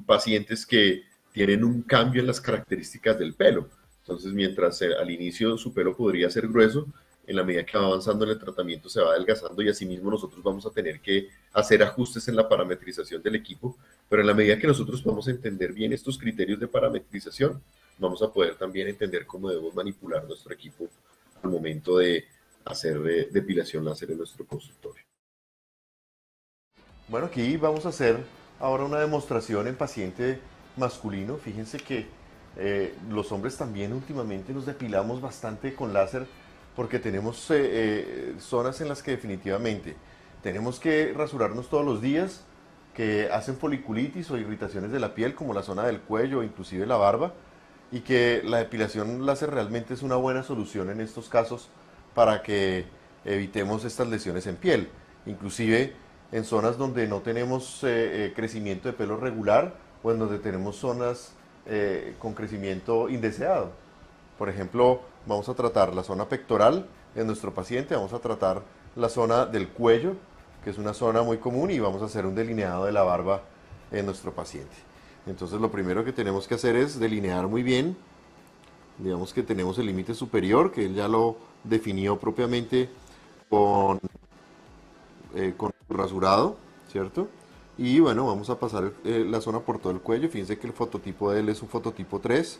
pacientes que tienen un cambio en las características del pelo. Entonces, mientras al inicio su pelo podría ser grueso, en la medida que va avanzando en el tratamiento se va adelgazando y asimismo nosotros vamos a tener que hacer ajustes en la parametrización del equipo, pero en la medida que nosotros podamos entender bien estos criterios de parametrización, vamos a poder también entender cómo debemos manipular nuestro equipo al momento de hacer depilación láser en nuestro consultorio. Bueno, aquí vamos a hacer ahora una demostración en paciente masculino. Fíjense que los hombres también últimamente nos depilamos bastante con láser porque tenemos zonas en las que definitivamente tenemos que rasurarnos todos los días, que hacen foliculitis o irritaciones de la piel, como la zona del cuello o inclusive la barba, y que la depilación láser realmente es una buena solución en estos casos para que evitemos estas lesiones en piel. Inclusive en zonas donde no tenemos crecimiento de pelo regular o en donde tenemos zonas con crecimiento indeseado. Por ejemplo, vamos a tratar la zona pectoral en nuestro paciente, vamos a tratar la zona del cuello, que es una zona muy común, y vamos a hacer un delineado de la barba en nuestro paciente. Entonces lo primero que tenemos que hacer es delinear muy bien. Digamos que tenemos el límite superior, que él ya lo definió propiamente con rasurado, ¿cierto? Y bueno, vamos a pasar la zona por todo el cuello. Fíjense que el fototipo de él es un fototipo 3.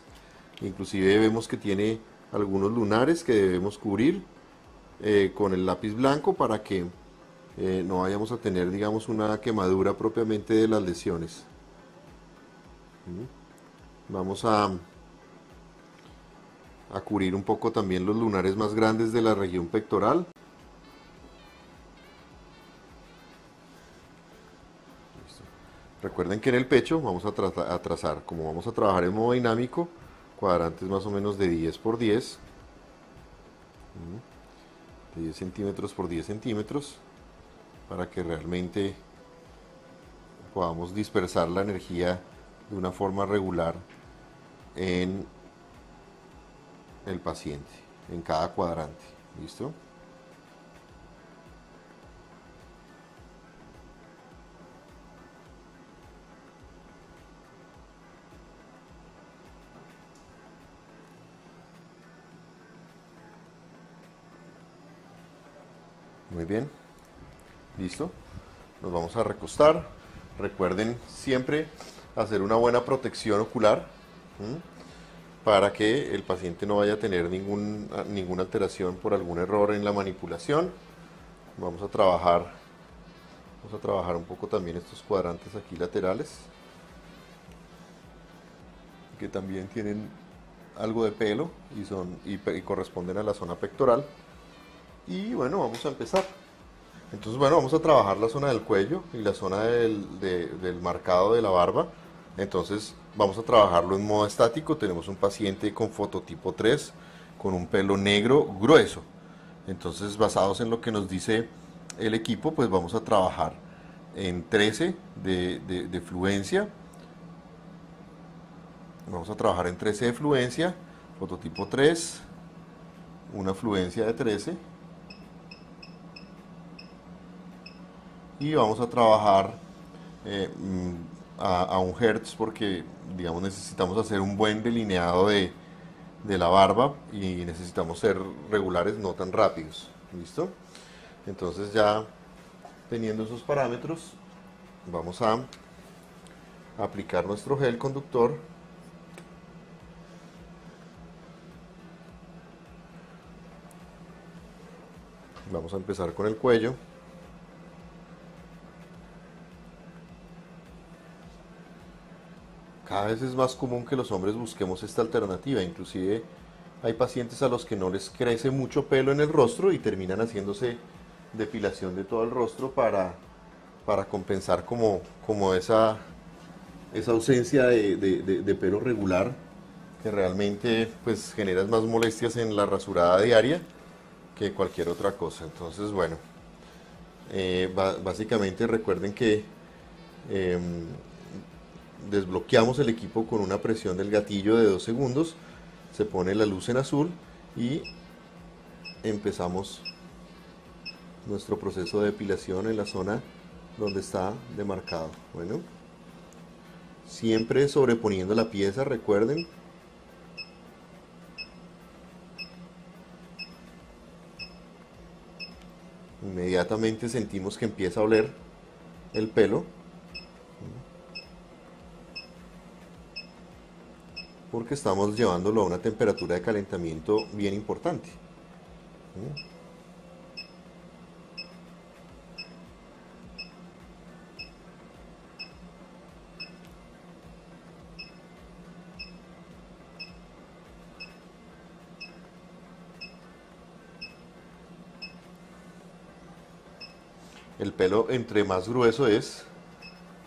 Inclusive vemos que tiene algunos lunares que debemos cubrir con el lápiz blanco para que no vayamos a tener, digamos, una quemadura propiamente de las lesiones. Vamos a cubrir un poco también los lunares más grandes de la región pectoral. Listo. Recuerden que en el pecho vamos a trazar, como vamos a trabajar en modo dinámico, cuadrantes más o menos de 10 por 10, de 10 centímetros por 10 centímetros, para que realmente podamos dispersar la energía de una forma regular en el paciente, en cada cuadrante. ¿Listo? Muy bien. ¿Listo? Nos vamos a recostar. Recuerden siempre hacer una buena protección ocular, ¿m? Para que el paciente no vaya a tener ninguna alteración por algún error en la manipulación. Vamos a trabajar un poco también estos cuadrantes aquí laterales, que también tienen algo de pelo y corresponden a la zona pectoral. Y bueno, vamos a empezar. Entonces, bueno, vamos a trabajar la zona del cuello y la zona del marcado de la barba. Entonces, vamos a trabajarlo en modo estático. Tenemos un paciente con fototipo 3, con un pelo negro grueso. Entonces, basados en lo que nos dice el equipo, pues vamos a trabajar en 13 de fluencia. Vamos a trabajar en 13 de fluencia, fototipo 3, una fluencia de 13. Y vamos a trabajar a 1 Hz porque, digamos, necesitamos hacer un buen delineado de la barba y necesitamos ser regulares, no tan rápidos. ¿Listo? Entonces, ya teniendo esos parámetros, vamos a aplicar nuestro gel conductor. Vamos a empezar con el cuello. Cada vez es más común que los hombres busquemos esta alternativa. Inclusive hay pacientes a los que no les crece mucho pelo en el rostro y terminan haciéndose depilación de todo el rostro para compensar como esa ausencia de pelo regular, que realmente pues genera más molestias en la rasurada diaria que cualquier otra cosa. Entonces, bueno, básicamente recuerden que desbloqueamos el equipo con una presión del gatillo de 2 segundos, se pone la luz en azul y empezamos nuestro proceso de depilación en la zona donde está demarcado. Bueno, siempre sobreponiendo la pieza, recuerden. Inmediatamente sentimos que empieza a oler el pelo, porque estamos llevándolo a una temperatura de calentamiento bien importante. El pelo, entre más grueso es,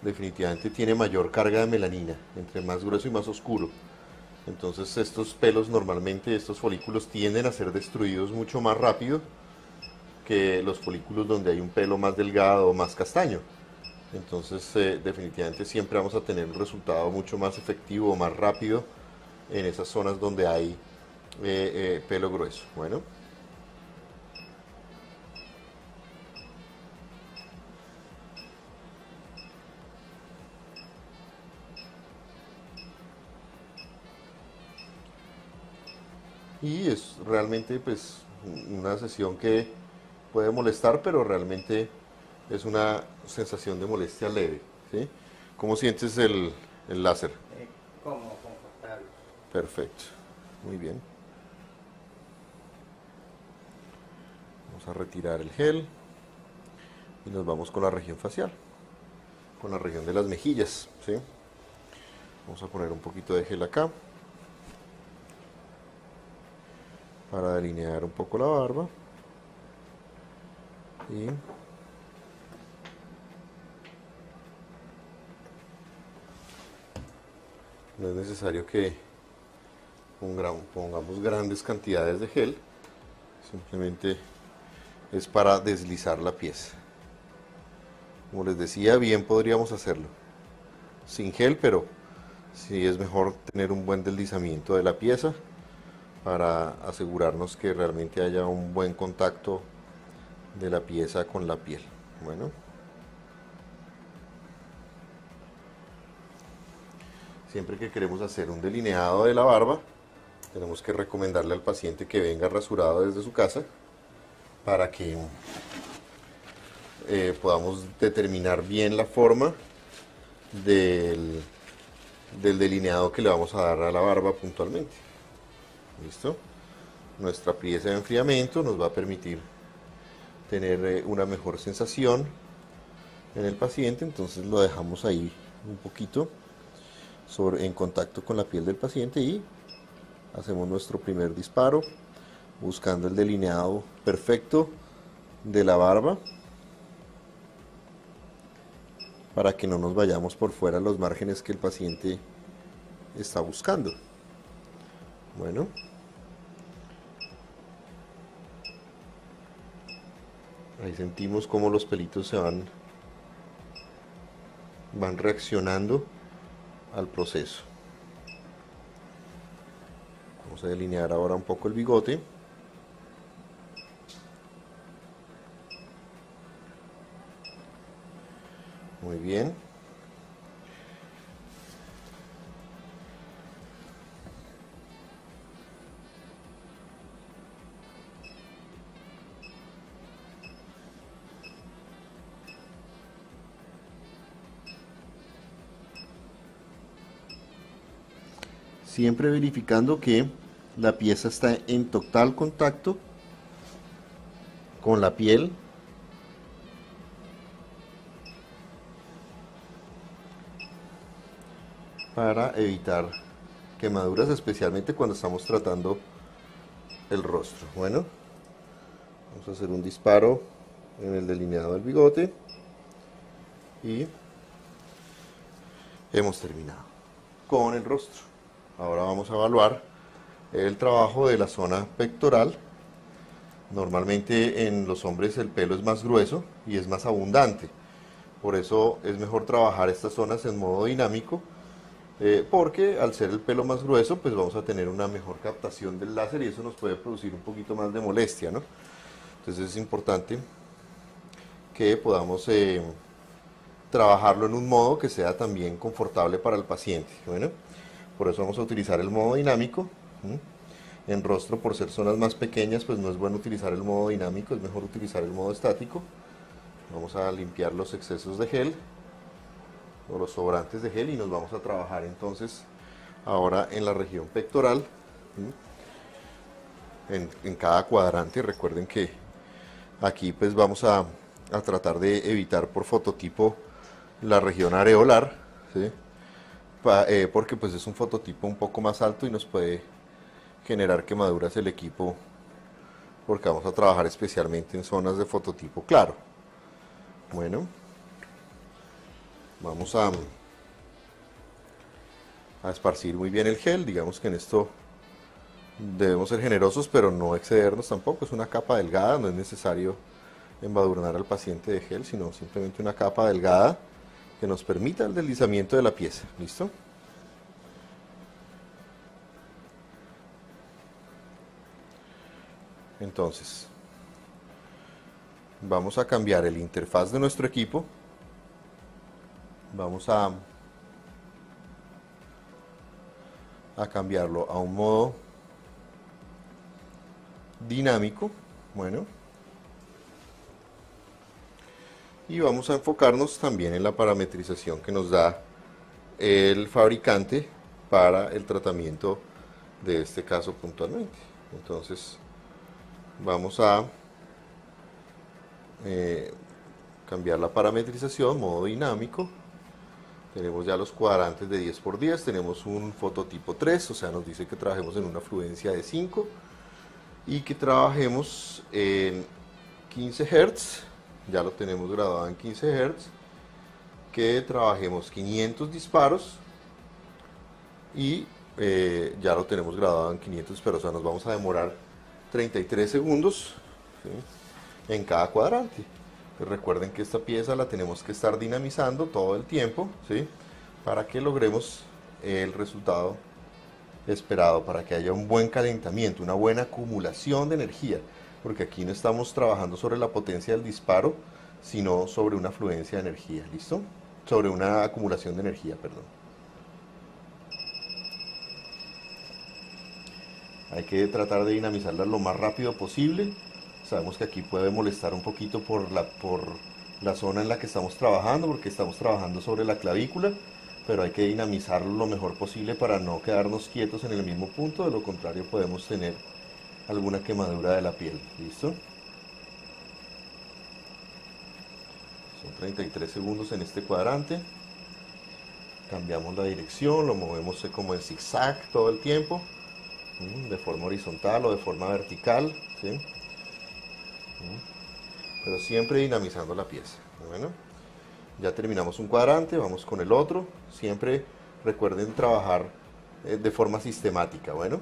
definitivamente tiene mayor carga de melanina, entre más grueso y más oscuro. Entonces estos pelos normalmente, estos folículos tienden a ser destruidos mucho más rápido que los folículos donde hay un pelo más delgado o más castaño. Entonces, definitivamente siempre vamos a tener un resultado mucho más efectivo, más rápido en esas zonas donde hay pelo grueso. Bueno, y es realmente pues una sesión que puede molestar, pero realmente es una sensación de molestia leve, ¿sí? ¿Cómo sientes el láser? Cómodo, confortable. Perfecto, muy bien. Vamos a retirar el gel y nos vamos con la región facial, con la región de las mejillas, ¿sí? Vamos a poner un poquito de gel acá para delinear un poco la barba y no es necesario que pongamos grandes cantidades de gel, simplemente es para deslizar la pieza. Como les decía, bien podríamos hacerlo sin gel, pero sí es mejor tener un buen deslizamiento de la pieza para asegurarnos que realmente haya un buen contacto de la pieza con la piel. Bueno, siempre que queremos hacer un delineado de la barba, tenemos que recomendarle al paciente que venga rasurado desde su casa para que podamos determinar bien la forma del, del delineado que le vamos a dar a la barba puntualmente. ¿Listo? Nuestra pieza de enfriamiento nos va a permitir tener una mejor sensación en el paciente, entonces lo dejamos ahí un poquito en contacto con la piel del paciente y hacemos nuestro primer disparo buscando el delineado perfecto de la barba para que no nos vayamos por fuera los márgenes que el paciente está buscando. Bueno, ahí sentimos cómo los pelitos van reaccionando al proceso. Vamos a delinear ahora un poco el bigote. Muy bien. Siempre verificando que la pieza está en total contacto con la piel para evitar quemaduras, especialmente cuando estamos tratando el rostro. Bueno, vamos a hacer un disparo en el delineado del bigote y hemos terminado con el rostro. Ahora vamos a evaluar el trabajo de la zona pectoral. Normalmente en los hombres el pelo es más grueso y es más abundante. Por eso es mejor trabajar estas zonas en modo dinámico, porque al ser el pelo más grueso, pues vamos a tener una mejor captación del láser y eso nos puede producir un poquito más de molestia, ¿no? Entonces es importante que podamos trabajarlo en un modo que sea también confortable para el paciente. Bueno, por eso vamos a utilizar el modo dinámico. En rostro, por ser zonas más pequeñas, pues no es bueno utilizar el modo dinámico, es mejor utilizar el modo estático. Vamos a limpiar los excesos de gel o los sobrantes de gel y nos vamos a trabajar entonces ahora en la región pectoral, en cada cuadrante. Recuerden que aquí pues vamos a tratar de evitar por fototipo la región areolar, ¿sí? Porque pues es un fototipo un poco más alto y nos puede generar quemaduras el equipo, porque vamos a trabajar especialmente en zonas de fototipo claro. Bueno, vamos a esparcir muy bien el gel. Digamos que en esto debemos ser generosos, pero no excedernos tampoco. Es una capa delgada, no es necesario embadurnar al paciente de gel, sino simplemente una capa delgada que nos permita el deslizamiento de la pieza. ¿Listo? Entonces, vamos a cambiar el interfaz de nuestro equipo. Vamos a cambiarlo a un modo dinámico. Bueno. Y vamos a enfocarnos también en la parametrización que nos da el fabricante para el tratamiento de este caso puntualmente. Entonces vamos a cambiar la parametrización, modo dinámico. Tenemos ya los cuadrantes de 10×10, tenemos un fototipo 3, o sea, nos dice que trabajemos en una fluencia de 5 y que trabajemos en 15 Hz, ya lo tenemos grabado en 15 Hz, que trabajemos 500 disparos y ya lo tenemos grabado en 500 disparos, o sea, nos vamos a demorar 33 segundos, ¿sí?, en cada cuadrante. Recuerden que esta pieza la tenemos que estar dinamizando todo el tiempo, ¿sí?, para que logremos el resultado esperado, para que haya un buen calentamiento, una buena acumulación de energía, porque aquí no estamos trabajando sobre la potencia del disparo, sino sobre una fluencia de energía. ¿Listo? Sobre una acumulación de energía, perdón. Hay que tratar de dinamizarla lo más rápido posible. Sabemos que aquí puede molestar un poquito por la zona en la que estamos trabajando, porque estamos trabajando sobre la clavícula, pero hay que dinamizarlo lo mejor posible para no quedarnos quietos en el mismo punto, de lo contrario podemos tener alguna quemadura de la piel. ¿Listo? Son 33 segundos en este cuadrante. Cambiamos la dirección, lo movemos como en zigzag todo el tiempo, de forma horizontal o de forma vertical, ¿sí?, pero siempre dinamizando la pieza. Bueno, ya terminamos un cuadrante, vamos con el otro. Siempre recuerden trabajar de forma sistemática. Bueno,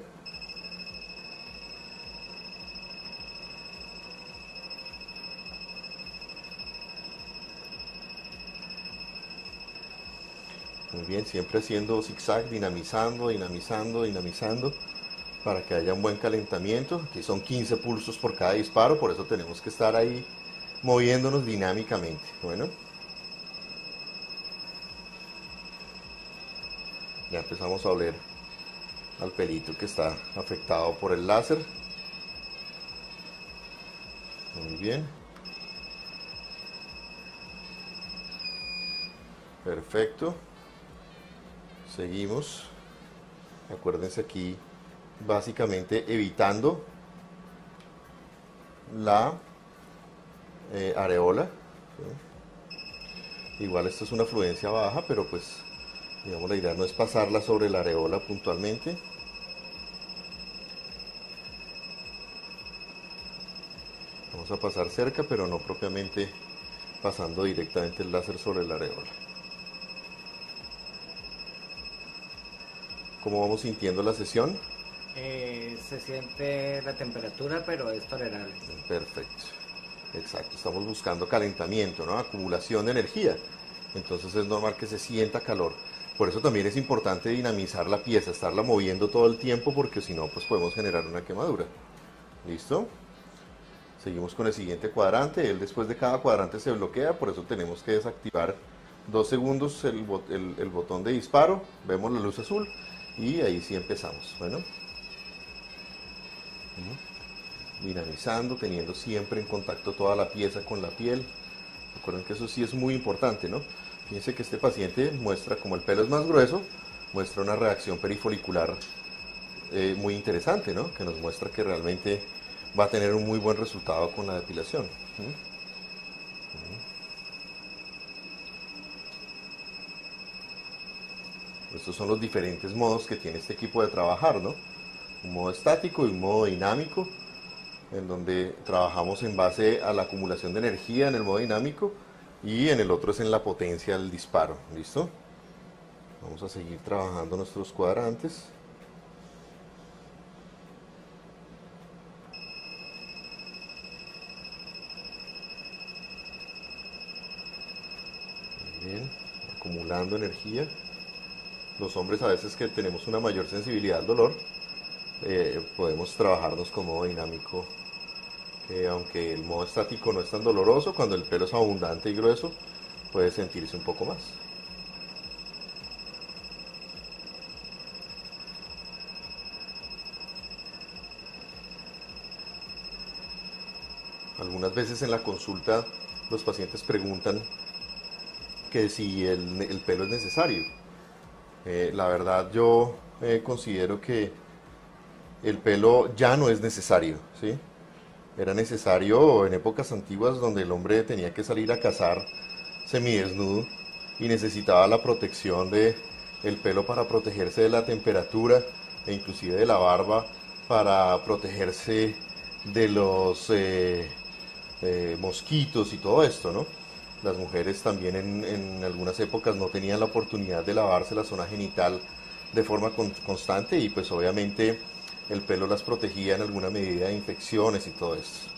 muy bien, siempre haciendo zigzag, dinamizando, dinamizando, dinamizando, para que haya un buen calentamiento. Aquí son 15 pulsos por cada disparo, por eso tenemos que estar ahí moviéndonos dinámicamente. Bueno, ya empezamos a oler al pelito que está afectado por el láser. Muy bien. Perfecto. Seguimos. Acuérdense aquí, básicamente evitando la areola, ¿sí? Igual esto es una fluencia baja, pero pues digamos la idea no es pasarla sobre la areola puntualmente. Vamos a pasar cerca, pero no propiamente pasando directamente el láser sobre la areola. ¿Cómo vamos sintiendo la sesión? Se siente la temperatura, pero es tolerable. Perfecto. Exacto, estamos buscando calentamiento, ¿no?, acumulación de energía. Entonces es normal que se sienta calor. Por eso también es importante dinamizar la pieza, estarla moviendo todo el tiempo, porque si no, pues podemos generar una quemadura. ¿Listo? Seguimos con el siguiente cuadrante. Él, después de cada cuadrante, se bloquea, por eso tenemos que desactivar 2 segundos el botón de disparo. Vemos la luz azul y ahí sí empezamos. Bueno, dinamizando, teniendo siempre en contacto toda la pieza con la piel. Recuerden que eso sí es muy importante, ¿no? Fíjense que este paciente muestra, como el pelo es más grueso, muestra una reacción perifolicular muy interesante, ¿no?, que nos muestra que realmente va a tener un muy buen resultado con la depilación. Estos son los diferentes modos que tiene este equipo de trabajar, ¿no? Un modo estático y un modo dinámico, en donde trabajamos en base a la acumulación de energía en el modo dinámico, y en el otro es en la potencia del disparo. ¿Listo? Vamos a seguir trabajando nuestros cuadrantes. Muy bien, acumulando energía. Los hombres a veces que tenemos una mayor sensibilidad al dolor, podemos trabajarnos con modo dinámico, que aunque el modo estático no es tan doloroso, cuando el pelo es abundante y grueso, puede sentirse un poco más. Algunas veces en la consulta los pacientes preguntan que si el pelo es necesario. La verdad yo considero que el pelo ya no es necesario, ¿sí? Era necesario en épocas antiguas donde el hombre tenía que salir a cazar semidesnudo y necesitaba la protección de el pelo para protegerse de la temperatura e inclusive de la barba para protegerse de los mosquitos y todo esto, ¿no? Las mujeres también en algunas épocas no tenían la oportunidad de lavarse la zona genital de forma constante y pues obviamente el pelo las protegía en alguna medida de infecciones y todo esto.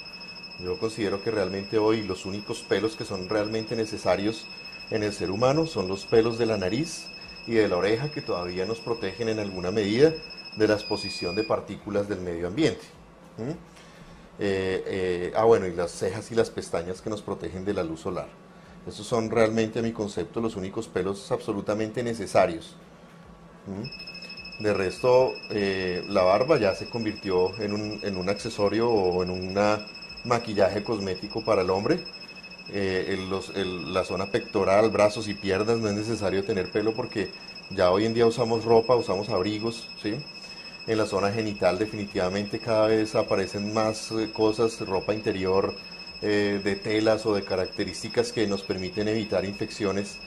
Yo considero que realmente hoy los únicos pelos que son realmente necesarios en el ser humano son los pelos de la nariz y de la oreja que todavía nos protegen en alguna medida de la exposición de partículas del medio ambiente. Bueno, y las cejas y las pestañas que nos protegen de la luz solar. Esos son realmente, a mi concepto, los únicos pelos absolutamente necesarios. De resto, la barba ya se convirtió en un accesorio o en un maquillaje cosmético para el hombre. La zona pectoral, brazos y piernas no es necesario tener pelo porque ya hoy en día usamos ropa, usamos abrigos, ¿sí? En la zona genital definitivamente cada vez aparecen más cosas, ropa interior de telas o de características que nos permiten evitar infecciones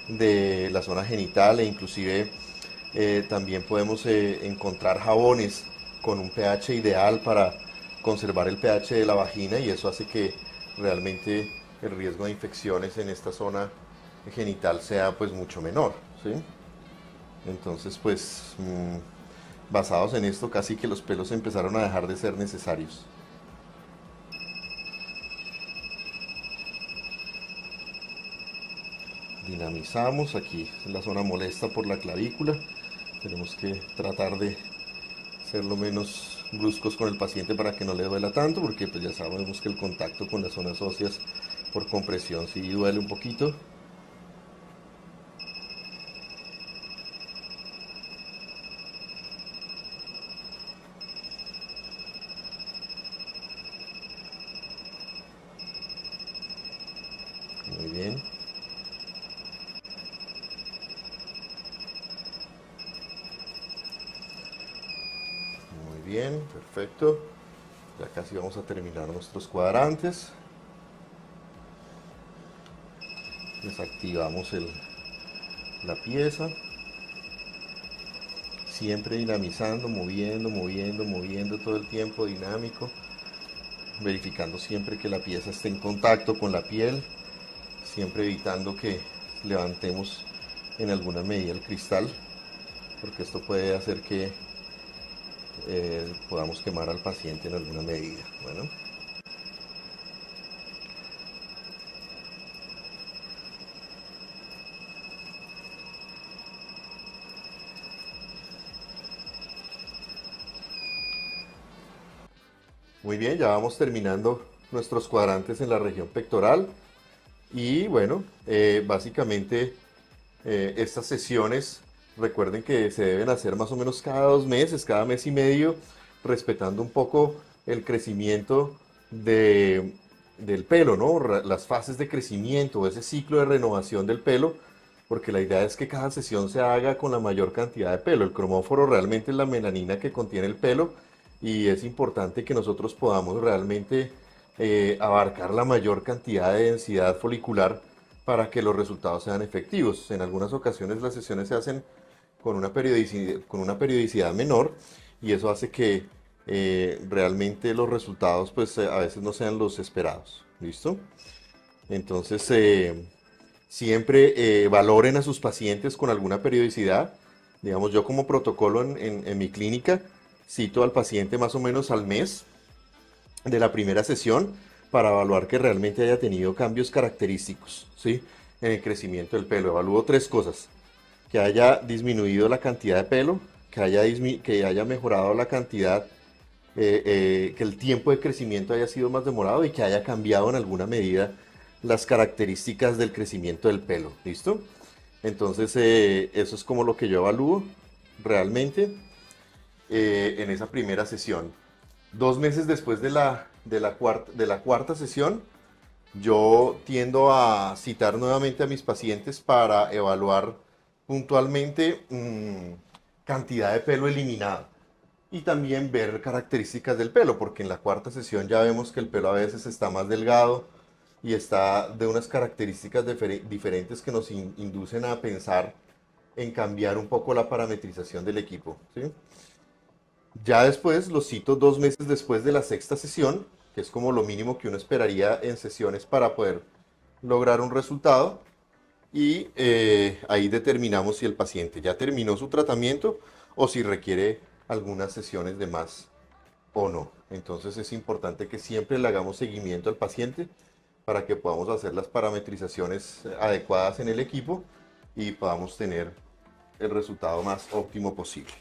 de la zona genital e inclusive también podemos encontrar jabones con un pH ideal para conservar el pH de la vagina y eso hace que realmente el riesgo de infecciones en esta zona genital sea pues mucho menor, ¿sí? Entonces pues basados en esto casi que los pelos empezaron a dejar de ser necesarios. Dinamizamos aquí la zona molesta por la clavícula. Tenemos que tratar de ser lo menos bruscos con el paciente para que no le duela tanto, porque pues ya sabemos que el contacto con las zonas óseas por compresión sí duele un poquito. Muy bien. Muy bien, perfecto. Ya casi vamos a terminar nuestros cuadrantes. Desactivamos la pieza. Siempre dinamizando, moviendo todo el tiempo, dinámico. Verificando siempre que la pieza esté en contacto con la piel. Siempre evitando que levantemos en alguna medida el cristal, porque esto puede hacer que podamos quemar al paciente en alguna medida. Bueno. Muy bien, ya vamos terminando nuestros cuadrantes en la región pectoral. Y bueno, básicamente estas sesiones, recuerden que se deben hacer más o menos cada 2 meses, cada mes y medio, respetando un poco el crecimiento del pelo, ¿no? Las fases de crecimiento, ese ciclo de renovación del pelo, porque la idea es que cada sesión se haga con la mayor cantidad de pelo. El cromóforo realmente es la melanina que contiene el pelo y es importante que nosotros podamos realmente abarcar la mayor cantidad de densidad folicular para que los resultados sean efectivos. En algunas ocasiones las sesiones se hacen con una periodicidad menor y eso hace que realmente los resultados pues a veces no sean los esperados. ¿Listo? Entonces siempre valoren a sus pacientes con alguna periodicidad. Digamos, yo como protocolo en mi clínica cito al paciente más o menos al mes de la primera sesión para evaluar que realmente haya tenido cambios característicos, ¿sí? en el crecimiento del pelo. Evalúo tres cosas: que haya disminuido la cantidad de pelo, que haya mejorado la cantidad, que el tiempo de crecimiento haya sido más demorado y que haya cambiado en alguna medida las características del crecimiento del pelo. ¿Listo? Entonces, eso es como lo que yo evalúo realmente en esa primera sesión. 2 meses después de la cuarta sesión, yo tiendo a citar nuevamente a mis pacientes para evaluar puntualmente cantidad de pelo eliminado y también ver características del pelo, porque en la cuarta sesión ya vemos que el pelo a veces está más delgado y está de unas características diferentes que nos inducen a pensar en cambiar un poco la parametrización del equipo, ¿sí? Ya después los cito 2 meses después de la sexta sesión, que es como lo mínimo que uno esperaría en sesiones para poder lograr un resultado. Y ahí determinamos si el paciente ya terminó su tratamiento o si requiere algunas sesiones de más o no. Entonces es importante que siempre le hagamos seguimiento al paciente para que podamos hacer las parametrizaciones adecuadas en el equipo y podamos tener el resultado más óptimo posible.